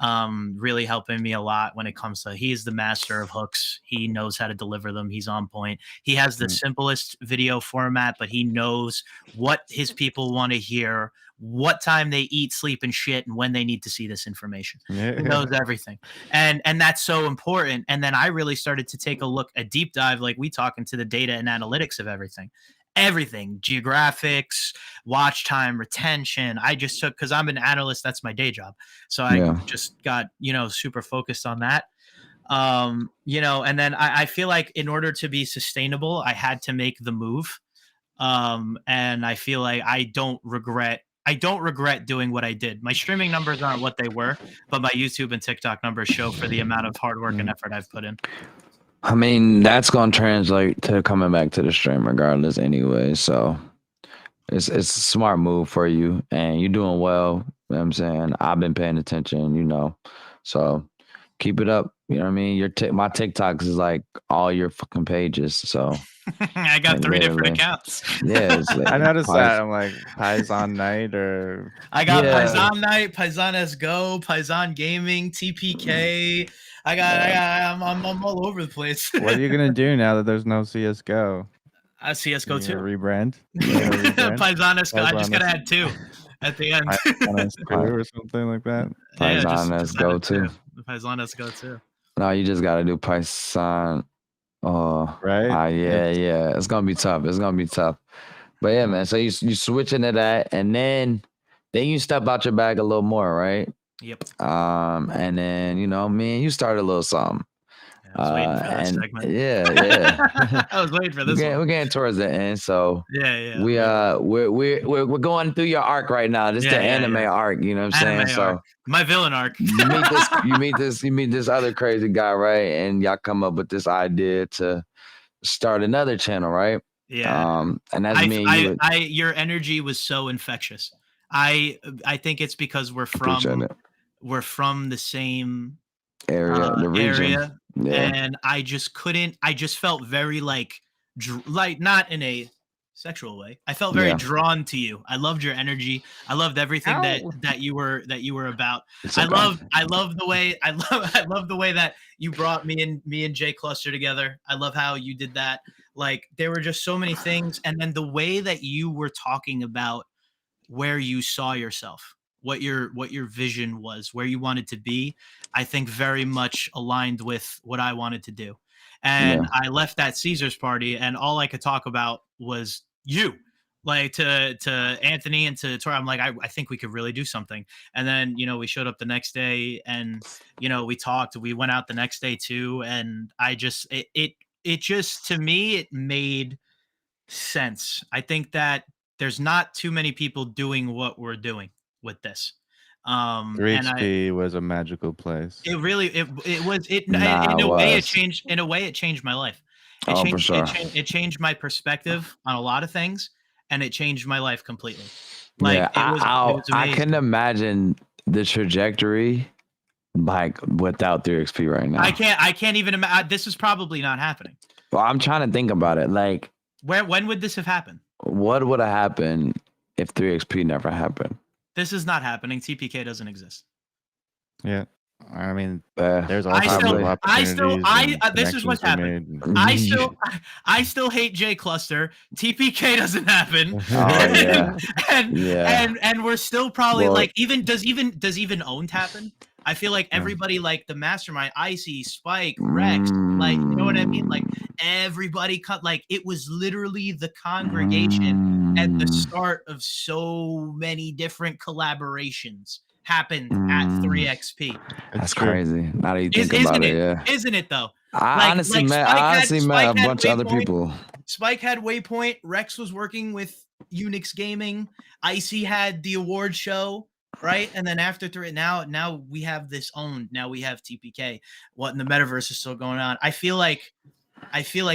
really helping me a lot when it comes to, he's the master of hooks. He knows how to deliver them. He's on point. He has the simplest video format, but he knows what his people want to hear, what time they eat, sleep, and shit, and when they need to see this information. He knows everything. And that's so important. And then I really started to take a deep dive, like we talk, into the data and analytics of everything, geographics, watch time, retention. I just took, because I'm an analyst, that's my day job. So I just got, super focused on that. And then I feel like in order to be sustainable, I had to make the move. And I feel like I don't regret doing what I did. My streaming numbers aren't what they were, but my YouTube and TikTok numbers show for the amount of hard work and effort I've put in. I mean, that's going to translate to coming back to the stream regardless anyway. So it's a smart move for you, and you're doing well. You know what I'm saying? I've been paying attention, so keep it up. You know what I mean? My TikToks is like all your fucking pages. So I got 3 different accounts. Yeah, I noticed that. I'm like Paisan Night, or I got Paisan Night, Paisan Go, Paisan Gaming, TPK. I'm all over the place. What are you gonna do now that there's no CS:GO? CS:GO 2. Rebrand. Paisan Go. I just gotta add 2 at the end. Paisan 2 or something like that. Paisan Go 2. Paisan Go 2. No, you just gotta do Paisan. Right. Yeah. It's gonna be tough. But yeah, man. So you switching to that, and then you step out your bag a little more, right? Yep. And then you started a little something. I was waiting for that segment. Yeah. I was waiting for this. We're getting towards the end, so yeah. We're going through your arc right now. This is the anime arc. You know what I'm saying? Arc. So my villain arc. you meet this other crazy guy, right? And y'all come up with this idea to start another channel, right? Yeah. And that's me. Your energy was so infectious. I think it's because we're from the same area, the region. And I just felt very like not in a sexual way. I felt very drawn to you. I loved your energy. I loved everything that you were about. I love the way that you brought me and Jay Cluster together. I love how you did that. Like, there were just so many things. And then the way that you were talking about where you saw yourself, what your vision was, where you wanted to be, I think very much aligned with what I wanted to do. And I left that Caesar's party, and all I could talk about was you. Like, to Anthony and to Tori, I'm like, I think we could really do something. And then, we showed up the next day, and, we talked. We went out the next day too. And I just, it just, to me, it made sense. I think that there's not too many people doing what we're doing with this. 3HP was a magical place. It really it was in a way it changed my life. It changed my perspective on a lot of things. and it changed my life completely. Yeah, It was I amazing. can imagine the trajectory like without 3XP right now. I can't even imagine. This is probably not happening. Well, I'm trying to think about it. Like, when would this have happened? what would have happened if 3XP never happened? This is not happening. TPK doesn't exist. Yeah. I mean, there's all kinds of this is what's happened. I still hate J Cluster. TPK doesn't happen. And we're still probably like, does even owned happen? I feel like everybody, like the mastermind, Icy, Spike, Rex, like, you know what I mean? Like everybody cut, like it was literally the congregation at the start of so many different collaborations happened at 3XP. That's crazy. Now that you think about it, yeah. Isn't it though? I honestly met a bunch of other people. Spike had Waypoint. Rex was working with Unix Gaming. Icy had the award show, right? And then after now we have this owned. Now we have TPK. What in the metaverse is still going on? I feel like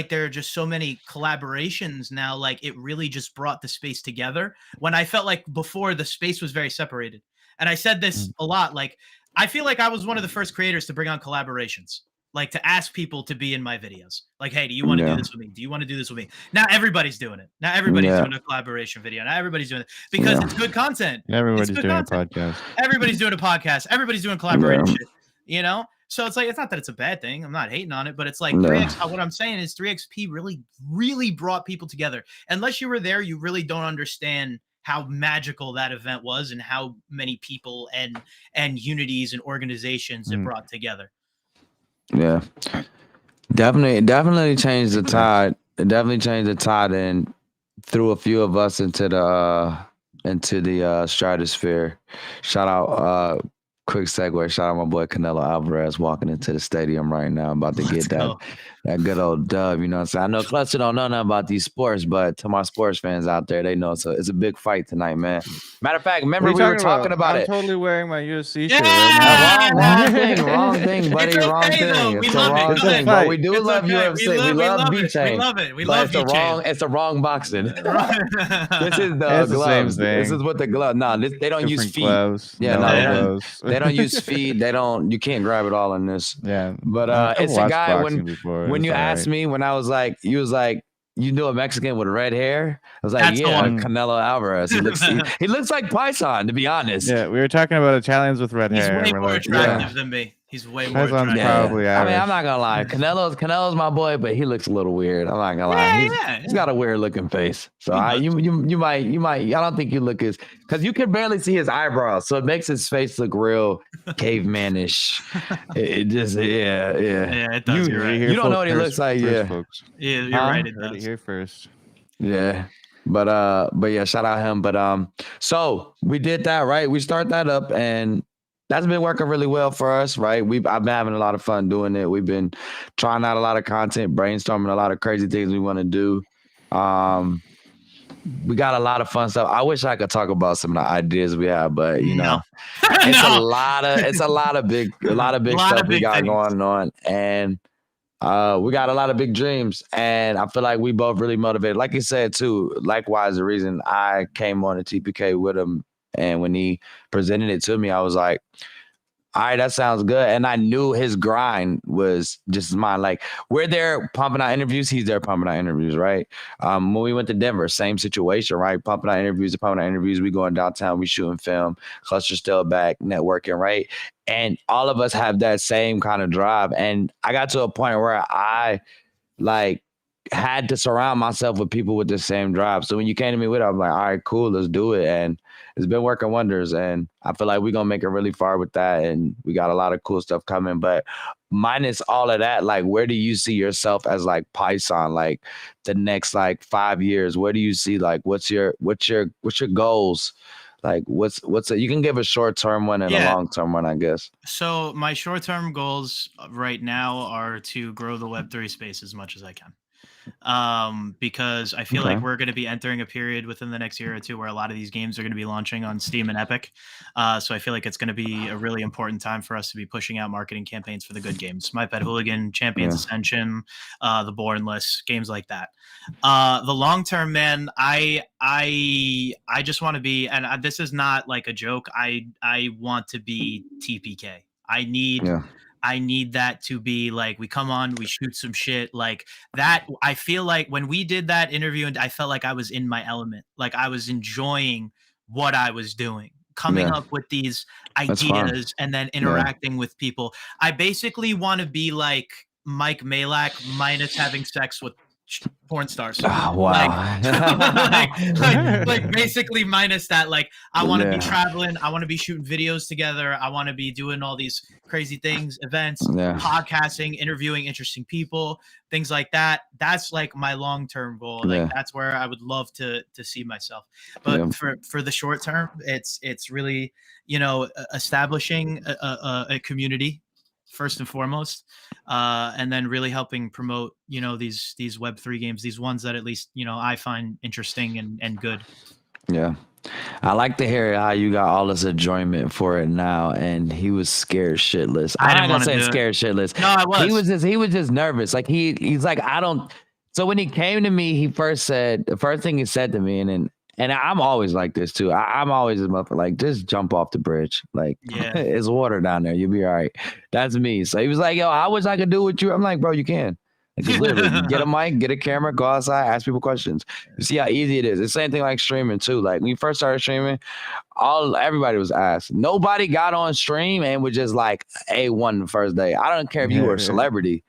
there are just so many collaborations now. Like it really just brought the space together. When I felt like before the space was very separated. And I said this a lot. Like I feel like I was one of the first creators to bring on collaborations. Like to ask people to be in my videos. Like, hey, do you want to do this with me? Do you want to do this with me? Now everybody's doing it. Now everybody's doing a collaboration video. Now everybody's doing it because it's good content. Everybody's doing a podcast. Everybody's doing a podcast. Everybody's doing collaborative shit. You know? So it's like, it's not that it's a bad thing. I'm not hating on it, but it's like 3X. What I'm saying is 3XP really, really brought people together. Unless you were there, you really don't understand how magical that event was and how many people and unities and organizations it brought together. Yeah, definitely changed the tide. It definitely changed the tide and threw a few of us into the stratosphere. Shout out, quick segue. Shout out my boy Canelo Alvarez walking into the stadium right now, about to get that good old dub. You know what I'm saying? I know Clutcher don't know nothing about these sports, but to my sports fans out there, they know. So it's a big fight tonight, man. Matter of fact, remember we were talking about it. I'm totally wearing my UFC shirt. Wrong thing, buddy. It's okay, wrong thing. Though. It's the wrong thing. But we do love UFC. We love B-Chain. We love it. We love B-Chain. It's the wrong boxing. This is the gloves. This is what the glove. No, they don't use feet. Gloves. Yeah, they don't use feet. You can't grab it all in this. Yeah. But it's a guy when you asked me, when I was like, you knew a Mexican with red hair? I was like, Canelo Alvarez. He looks like Paisan, to be honest. Yeah, we were talking about Italians with red hair. He's way more attractive than me. He's way more attractive. Probably I mean, I'm not gonna lie. Canelo's my boy, but he looks a little weird. I'm not gonna lie. He's got a weird looking face. So you might. I don't think you look because you can barely see his eyebrows, so it makes his face look real cavemanish. It just Yeah, it does. You don't know what he looks like. Folks. Yeah, you're right. It does. Here first. Yeah. But yeah, shout out him. But so we did that, right? We start that up and that's been working really well for us, right? I've been having a lot of fun doing it. We've been trying out a lot of content, brainstorming a lot of crazy things we want to do. We got a lot of fun stuff. I wish I could talk about some of the ideas we have, but you know, it's a lot of big stuff we got going on, and we got a lot of big dreams. And I feel like we both really motivated. Like you said too. Likewise, the reason I came on the TPK with him. And when he presented it to me, I was like, all right, that sounds good. And I knew his grind was just mine. Like, we're there pumping out interviews. He's there pumping out interviews, right? When we went to Denver, same situation, right? Pumping out interviews. We going downtown. We shooting film. Cluster's still back, networking, right? And all of us have that same kind of drive. And I got to a point where I, had to surround myself with people with the same drive. So when you came to me with it, I'm like, all right, cool, let's do it. And it's been working wonders. And I feel like we're going to make it really far with that. And we got a lot of cool stuff coming. But minus all of that, where do you see yourself as Paisan, the next 5 years? Where do you see, what's your goals? You can give a short-term one and a long-term one, I guess. So my short-term goals right now are to grow the Web3 space as much as I can. because I feel like we're going to be entering a period within the next year or two where a lot of these games are going to be launching on Steam and Epic. So I feel like it's going to be a really important time for us to be pushing out marketing campaigns for the good games. My Pet Hooligan, Champions Ascension, the Bornless, games like that. The long term, man, I just want to be, and this is not like a joke. I want to be TPK. I need that to be like, we come on, we shoot some shit like that. I feel like when we did that interview, and I felt like I was in my element, like I was enjoying what I was doing, coming up with these ideas and then interacting with people. I basically want to be like Mike Malak minus having sex with porn stars. Oh, wow. Like basically minus that. Like I want to be traveling, I want to be shooting videos together, I want to be doing all these crazy things, events, podcasting, interviewing interesting people, things like that. That's like my long-term goal. Like that's where I would love to see myself. But for the short term, it's really, you know, establishing a community first and foremost, and then really helping promote, you know, these Web3 games, these ones that at least, you know, I find interesting and good. Yeah. I like to hear how you got all this enjoyment for it now, and he was scared shitless. I didn't want to say do scared shitless. No, I was. He was just nervous. Like he's like, I don't. So when he came to me, the first thing he said to me, and I'm always like this too. I'm always a motherfucker, like, just jump off the bridge. Like, it's water down there. You'll be all right. That's me. So he was like, yo, I wish I could do what you. I'm like, bro, you can. Like, just literally get a mic, get a camera, go outside, ask people questions. You see how easy it is. It's the same thing like streaming too. Like when you first started streaming, everybody was asked. Nobody got on stream and was just like A1 the first day. I don't care if you were a celebrity.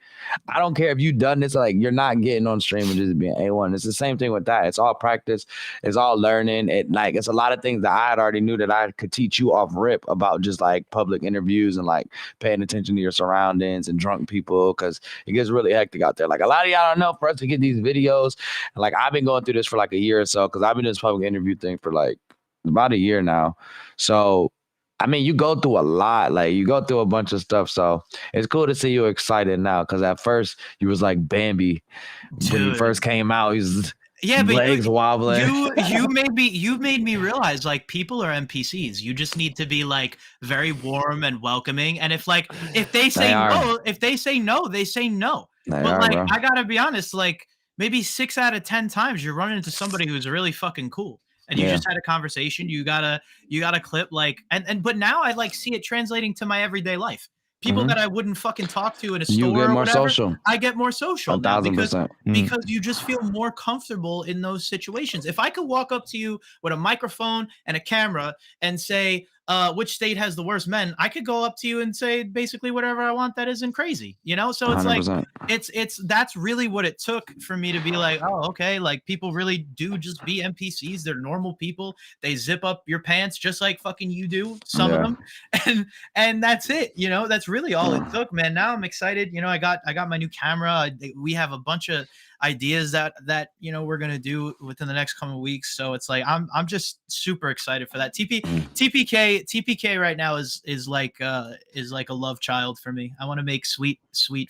I don't care if you done this, like, you're not getting on stream and just being A1. It's the same thing with that. It's all practice. It's all learning. It's a lot of things that I had already knew that I could teach you off rip about, just like public interviews and like paying attention to your surroundings and drunk people, because it gets really hectic out there. Like a lot of y'all don't know, for us to get these videos, like I've been going through this for like a year or so, because I've been doing this public interview thing for like about a year now. So I mean, you go through a lot, like you go through a bunch of stuff. So it's cool to see you excited now, because at first you was like Bambi. When he first came out, he's legs wobbling. You made me realize, like, people are NPCs. You just need to be like very warm and welcoming. And if they say no, they say no. But like, bro, I gotta be honest, like maybe 6 out of 10 times you're running into somebody who's really fucking cool. And you just had a conversation. You got a clip, like, but now I like see it translating to my everyday life. People that I wouldn't fucking talk to in a store, you get more or whatever, social. I get more social now, 1000%. because you just feel more comfortable in those situations. If I could walk up to you with a microphone and a camera and say, which state has the worst men, I could go up to you and say basically whatever I want that isn't crazy, you know? So it's 100%. Like, that's really what it took for me to be like, oh, okay, like people really do just be NPCs. They're normal people. They zip up your pants just like fucking you do, some of them. And that's it, you know, that's really all it took, man. Now I'm excited. You know, I got my new camera. We have a bunch of ideas that you know we're gonna do within the next couple of weeks. So it's like I'm just super excited for that. TPK right now is like a love child for me. I want to make sweet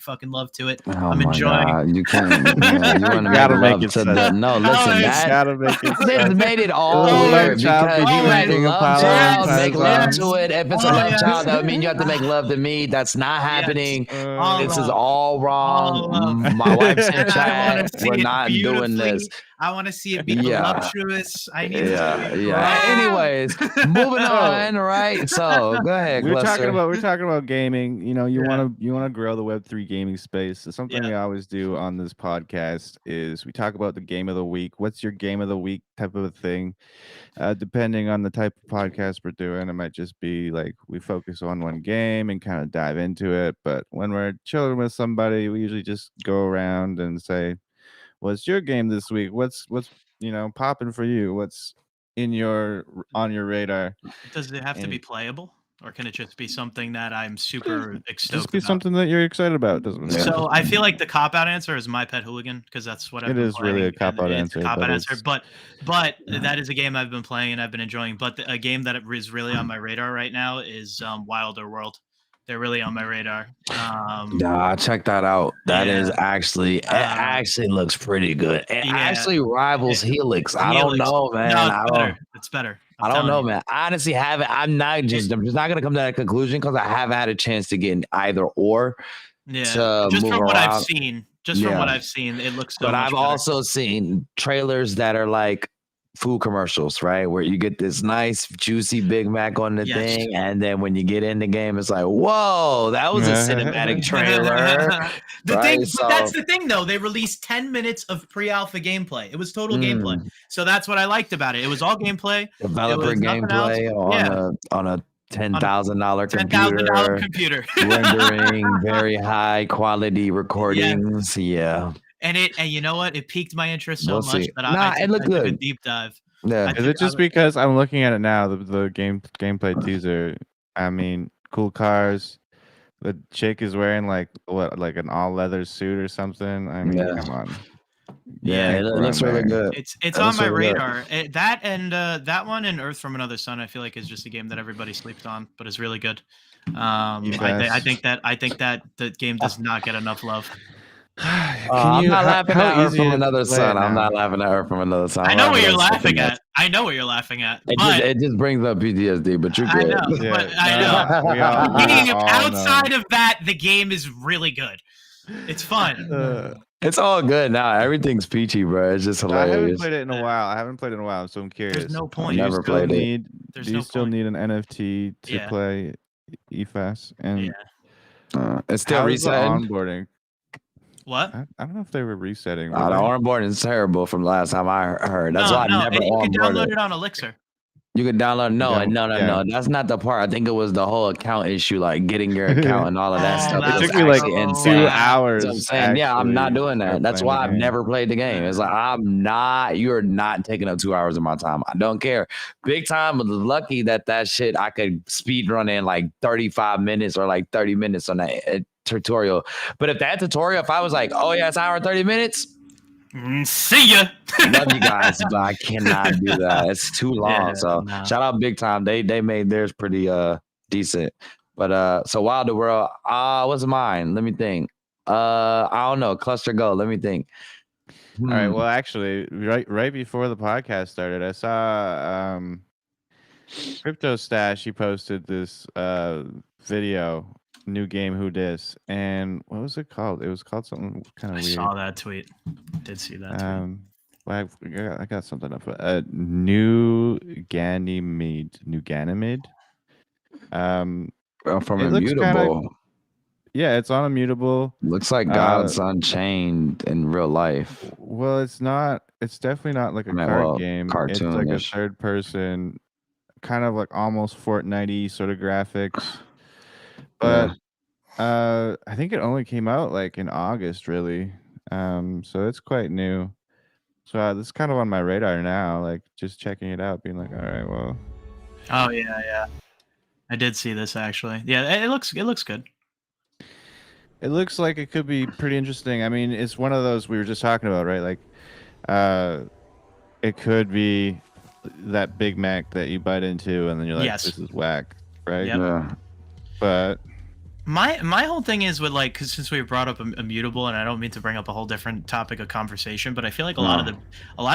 fucking love to it. I'm enjoying. God. You can't. Man, you want to gotta make it to the, no. Listen, that gotta make it. This made it all weird, because you had love child, make love to it. If it's a love child, that would mean you have to make love to me. That's not happening. This is all wrong. My wife's in chat. We're not doing this. I want to see it be voluptuous. I need Anyways, moving on, right? So go ahead. We're talking about gaming. You know, you want to grow the Web3 gaming space. So something we always do on this podcast is we talk about the game of the week. What's your game of the week type of a thing? Depending on the type of podcast we're doing, it might just be like we focus on one game and kind of dive into it. But when we're chilling with somebody, we usually just go around and say, what's your game this week? What's you know, popping for you? What's on your radar? Does it have to be playable, or can it just be something that I'm super stoked Just be something that you're excited about, doesn't it? So I feel like the cop-out answer is My Pet Hooligan, because that's what I've been playing. It is really a cop-out answer. But that is a game I've been playing and I've been enjoying. But a game that is really on my radar right now is Wilder World. They're really on my radar. Nah, check that out. That is actually it actually looks pretty good. It actually rivals Helix. I don't know, man. No, it's better. I don't know, man. I honestly haven't. I'm just not gonna come to that conclusion because I haven't had a chance to get in either or. Yeah, just from what I've seen. Just from what I've seen, it looks so much better. But I've also seen trailers that are like food commercials, right? Where you get this nice, juicy Big Mac on the thing, and then when you get in the game, it's like, whoa, that was a cinematic trailer. That's the thing, though. They released 10 minutes of pre-alpha gameplay. It was total gameplay. So that's what I liked about it. It was all gameplay. Developer gameplay on a $10,000 computer. Rendering very high quality recordings. Yeah. And you know what? It piqued my interest so much that I took a deep dive. Yeah. Is it just because I'm looking at it now, the gameplay teaser? I mean, cool cars. The chick is wearing like an all leather suit or something. I mean, come on. Yeah, it looks really good. It's on my radar. That one and Earth from Another Sun, I feel like is just a game that everybody sleeps on, but it's really good. I think that the game does not get enough love. I'm not laughing at Earth from Another Sun. I'm not laughing at Earth from Another Sun. I know what you're laughing at. I know what you're laughing at. It just brings up PTSD, but you're good. I know. Outside of that, the game is really good. It's fun. It's all good now. Everything's peachy, bro. It's just hilarious. I haven't played it in a while. So I'm curious. There's no point. Never played it. Do you still need an NFT to play EFAS? And it's still resetting. Onboarding. What? I don't know if they were resetting. The onboarding is terrible from last time I heard. That's why I never onboarded. You can download it on Elixir. You could download. No. That's not the part. I think it was the whole account issue, like getting your account and all of that stuff. It took me like 2 hours. I'm saying, I'm not doing that. That's why I've never played the game. It's like you're not taking up 2 hours of my time. I don't care. Big time was lucky that shit I could speed run in like 35 minutes or like 30 minutes on that tutorial. But if I was like, oh yeah, it's an hour and 30 minutes. See ya. Love you guys, but I cannot do that. It's too long. Shout out Big Time. They made theirs pretty decent. But so Wilder World, what's mine? Let me think. I don't know. Cluster Go. Let me think. All right. Well, actually, right before the podcast started, I saw Crypto Stash. He posted this video. New game, Who Dis, and what was it called? It was called something kind of weird. I saw that tweet. Did see that tweet. Well, I got something up. New Ganymede. From Immutable. It's on Immutable. Looks like Gods Unchained in real life. Well, it's not. It's definitely not like a card game. It's like a third person, kind of like almost Fortnite-y sort of graphics. But I think it only came out like in August, really. So it's quite new. So this is kind of on my radar now, like just checking it out, being like, all right, well. Oh yeah. I did see this actually. Yeah, it looks good. It looks like it could be pretty interesting. I mean, it's one of those we were just talking about, right? Like, it could be that Big Mac that you bite into, and then you're like, this is whack, right? Yep. Yeah. But my whole thing is with like, cause since we brought up Immutable, and I don't mean to bring up a whole different topic of conversation, but I feel like a lot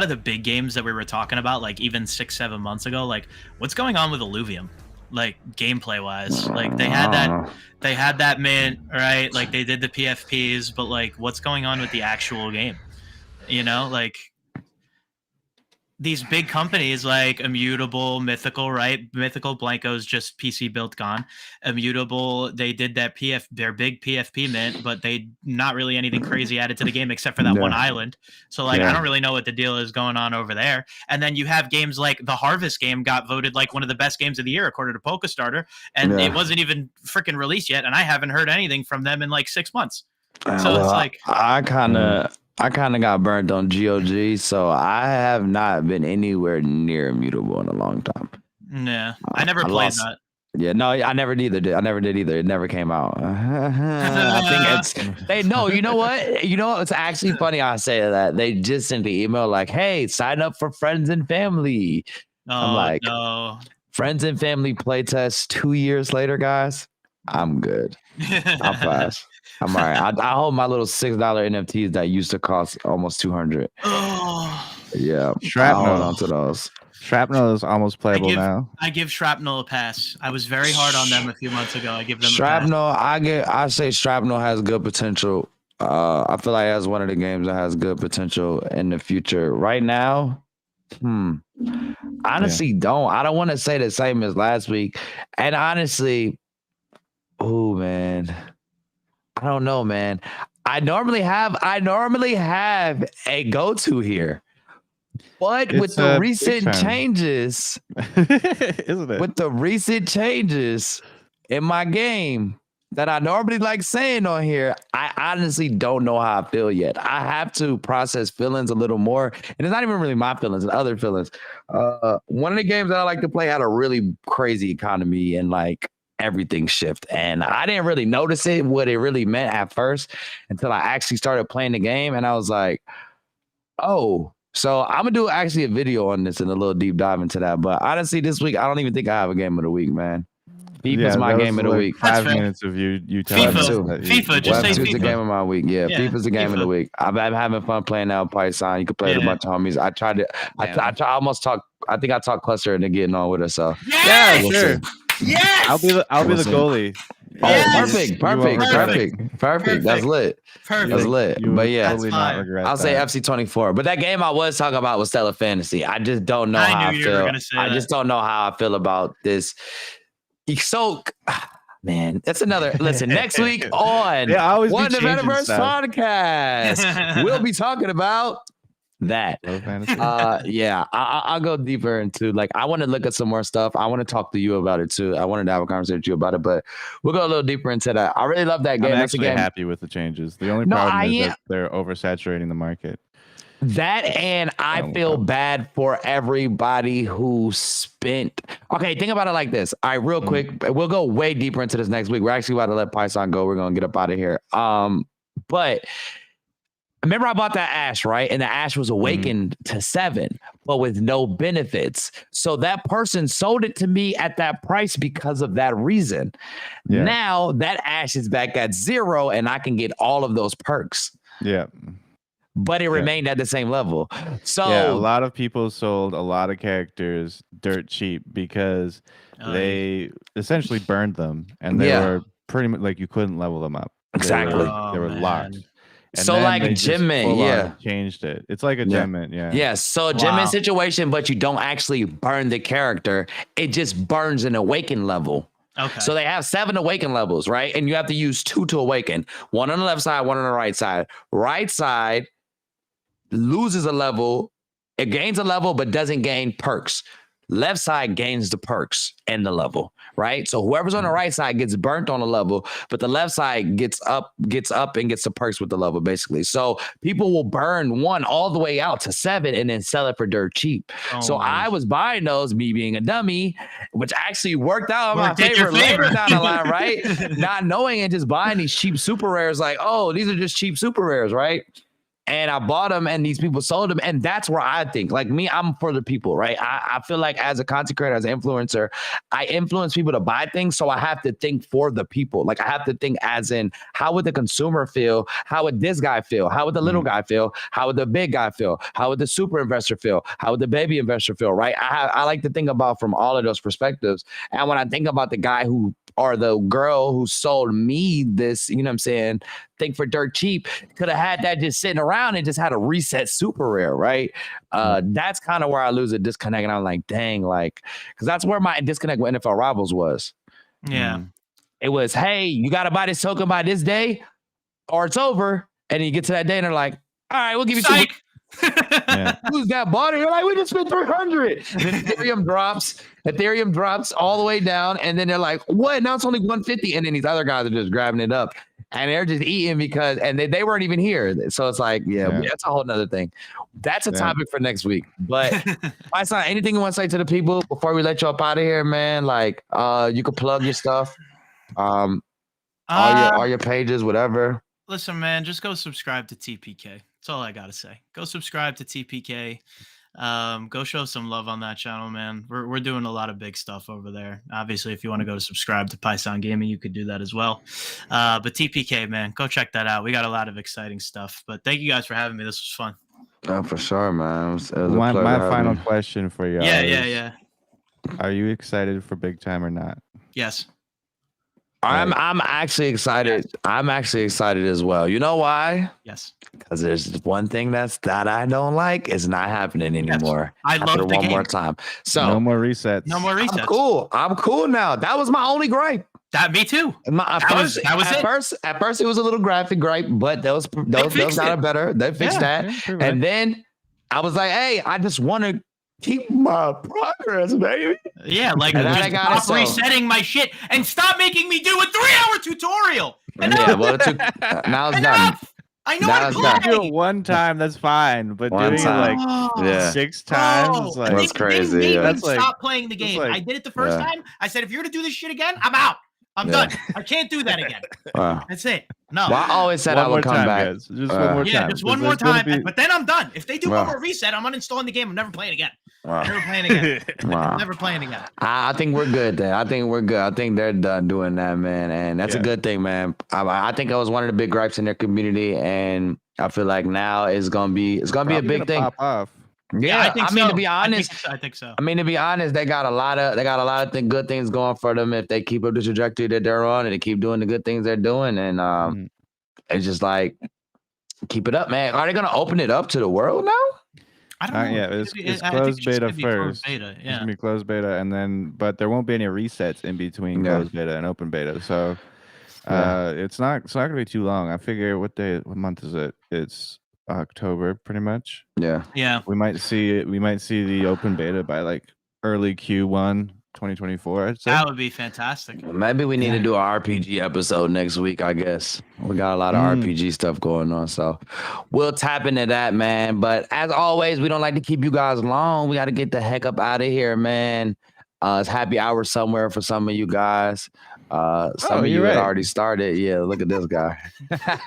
of the big games that we were talking about, like even 6-7 months ago, like what's going on with Illuvium, like gameplay wise, like they had that mint, right? Like they did the PFPs, but like what's going on with the actual game? You know, like these big companies like Immutable, Mythical, right? Mythical, Blanco's just PC built gone. Immutable, they did that their big PFP mint, but they not really anything crazy added to the game except for that one island. So like, I don't really know what the deal is going on over there. And then you have games like the Harvest game got voted like one of the best games of the year according to PokeStarter, and it wasn't even freaking released yet, and I haven't heard anything from them in like 6 months. So it's like I kind of got burnt on GOG, so I have not been anywhere near Immutable in a long time. Yeah, I never played that. Yeah, no, I never did either. It never came out. I think you know what? You know, it's actually funny I say that. They just sent the email like, hey, sign up for Friends and Family. I'm like, no. Friends and Family playtest 2 years later, guys. I'm good. I'll pass. I'm all right. I hold my little $6 NFTs that used to cost almost 200. Oh, Yeah, Shrapnel. I hold on to those. Shrapnel is almost playable now. I give Shrapnel a pass. I was very hard on them a few months ago. I give them Shrapnel. a pass. I say Shrapnel has good potential. I feel like that's one of the games that has good potential in the future. Right now, honestly, I don't want to say the same as last week. And honestly, oh man, I don't know, man. I normally have a go-to here. But with the recent changes, isn't it? With the recent changes in my game that I normally like saying on here, I honestly don't know how I feel yet. I have to process feelings a little more. And it's not even really my feelings, it's other feelings. One of the games that I like to play had a really crazy economy and like everything shift. And I didn't really notice it, what it really meant at first until I actually started playing the game. And I was like, oh, so I'm gonna do actually a video on this and a little deep dive into that. But honestly, this week I don't even think I have a game of the week, man. FIFA's my game of the week. 5 minutes of you telling us that FIFA, just say FIFA's the FIFA. game of my week. Yeah, FIFA's the game of the week. I'm having fun playing now Paisan. You can play with a bunch of homies. I tried to. I almost talk. I think I talked Cluster into getting on with us. So yeah, we'll sure. see. Yes, I'll be the goalie. Oh, Yes. perfect. That's lit. Perfect. That's lit. You but yeah, totally not regret I'll say that. FC24. But that game I was talking about was Stellar Fantasy. I just don't know how I feel. I just don't know how I feel about this. So, man, that's another. Listen, next week on One the Metaverse Podcast, we'll be talking about that. I'll go deeper into like I want to look at some more stuff. I want to talk to you about it too. I wanted to have a conversation with you about it, but we'll go a little deeper into that. I really love that game. I'm actually happy with the changes. The only problem is that they're oversaturating the market. That and I feel bad for everybody who spent. Okay, think about it like this. All right, real quick, we'll go way deeper into this next week. We're actually about to let Paisan go. We're gonna get up out of here. But remember I bought that Ash, right? And the Ash was awakened to 7, but with no benefits. So that person sold it to me at that price because of that reason. Yeah. Now that Ash is back at 0 and I can get all of those perks. Yeah. But it remained at the same level. So a lot of people sold a lot of characters dirt cheap because they essentially burned them and they were pretty much like you couldn't level them up. Exactly. They were locked. And so like Gem Mint, changed it. It's like a Gem Mint, so a Gem Mint situation, but you don't actually burn the character. It just burns an awaken level. Okay. So they have 7 awaken levels, right? And you have to use 2 to awaken. 1 on the left side, 1 on the right side. Right side loses a level. It gains a level, but doesn't gain perks. Left side gains the perks and the level, right? So whoever's on the right side gets burnt on a level, but the left side gets up and gets the perks with the level, basically. So people will burn 1 all the way out to 7 and then sell it for dirt cheap. I was buying those, me being a dummy, which actually worked out in my favor later down the line, right? Not knowing and just buying these cheap super rares, like, oh, these are just cheap super rares, right? And I bought them and these people sold them. And that's where I think, like me, I'm for the people, right? I feel like as a content creator, as an influencer, I influence people to buy things. So I have to think for the people. Like I have to think as in, how would the consumer feel? How would this guy feel? How would the little guy feel? How would the big guy feel? How would the super investor feel? How would the baby investor feel, right? I like to think about from all of those perspectives. And when I think about the guy who, or the girl who sold me this, you know what I'm saying, thing for dirt cheap, could have had that just sitting around and just had a reset super rare, right? That's kind of where I lose a disconnect. And I'm like, dang, like, because that's where my disconnect with NFL Rivals was. Yeah. It was, hey, you got to buy this token by this day or it's over. And then you get to that day and they're like, all right, we'll give you Psych. Who's that bought it? You're like, we just spent 300. And then Ethereum drops all the way down. And then they're like, what? Now it's only 150. And then these other guys are just grabbing it up and they're just eating because, and they weren't even here. So it's like, that's a whole nother thing. That's a topic for next week. But Paisan, anything you want to say to the people before we let you up out of here, man? Like, you could plug your stuff, all your pages, whatever. Listen, man, just go subscribe to TPK. That's all I got to say. Go subscribe to TPK. Go show some love on that channel, man. We're doing a lot of big stuff over there. Obviously, if you want to go to subscribe to Paisan Gaming, you could do that as well. But TPK, man, go check that out. We got a lot of exciting stuff. But thank you guys for having me. This was fun. Oh, for sure, man. It was a My pleasure having final you. question for you. Yeah. Are you excited for big time or not? Yes. I'm actually excited. Yes. I'm actually excited as well. You know why? Yes. Because there's one thing that I don't like. It's not happening anymore. I love the one game. more time. So No more resets. No more resets. I'm cool now. That was my only gripe. That me too. That was it. At first, it was a little graphic gripe, but those got better. They fixed that, and then I was like, hey, I just want to keep my progress, baby. Yeah, like And just stop resetting my shit and stop making me do a 3-hour tutorial. Yeah, well, it took, now it's done. I know how to play. Do it one time, that's fine, but One doing time. it like 6 times, it's like that's crazy. They made me That's like- stop playing the game. like- I did it the first time. I said, if you're gonna do this shit again, I'm out. I'm done. I can't do that again. Wow. That's it. No. Well, I always said I would come back. Guys. Just one more time. Yeah, just one more time. But then I'm done. If they do Wow. one more reset, I'm uninstalling the game. I'm never playing again. Wow. Never playing again. Wow. Never playing again. I think we're good then. I think we're good. I think they're done doing that, man. And that's a good thing, man. I think I was one of the big gripes in their community, and I feel like now it's gonna be a big thing. Pop off. Yeah, I think I mean, so. to be honest, I think so. I mean, to be honest, they got a lot of good things going for them if they keep up the trajectory that they're on and they keep doing the good things they're doing. And it's just like, keep it up, man. Are they gonna open it up to the world now? I don't know. Yeah, it's closed beta first. Beta, It's yeah. gonna be closed beta, and then but there won't be any resets in between closed beta and open beta. So it's not gonna be too long. I figure what month is it? It's October, pretty much. Yeah. We might see the open beta by like early Q1 2024. I'd say. That would be fantastic. Maybe we need to do an RPG episode next week, I guess. We got a lot of RPG stuff going on, so we'll tap into that, man. But as always, we don't like to keep you guys long. We got to get the heck up out of here, man. It's happy hour somewhere for some of you guys. Some of you had already started. Yeah, look at this guy.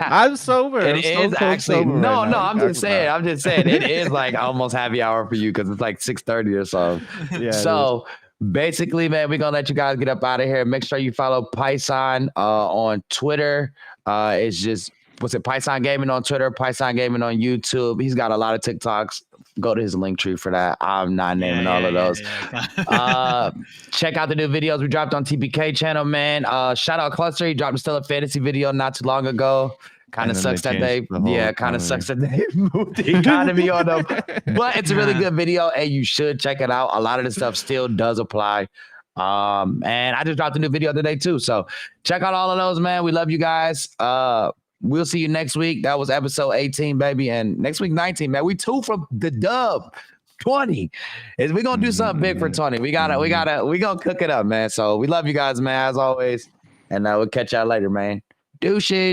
I'm sober. It is actually no. I'm just saying. It is like almost happy hour for you because it's like 6:30 or so. Yeah. So basically, man, we're gonna let you guys get up out of here. Make sure you follow Paisan on Twitter. It's just Paisan Gaming on Twitter, Paisan Gaming on YouTube. He's got a lot of TikToks. Go to his link tree for that. I'm not naming all of those. Check out the new videos we dropped on TPK channel, man. Shout out Cluster. He dropped a Stellar Fantasy video not too long ago. Kind of sucks that they moved the economy on them. But it's a really good video, and you should check it out. A lot of the stuff still does apply. And I just dropped a new video today too. So check out all of those, man. We love you guys. We'll see you next week. That was episode 18, baby. And next week, 19, man. We 2 from the dub. 20. We're gonna do something big for 20. We gonna cook it up, man. So we love you guys, man, as always. And we'll catch y'all later, man. Douches.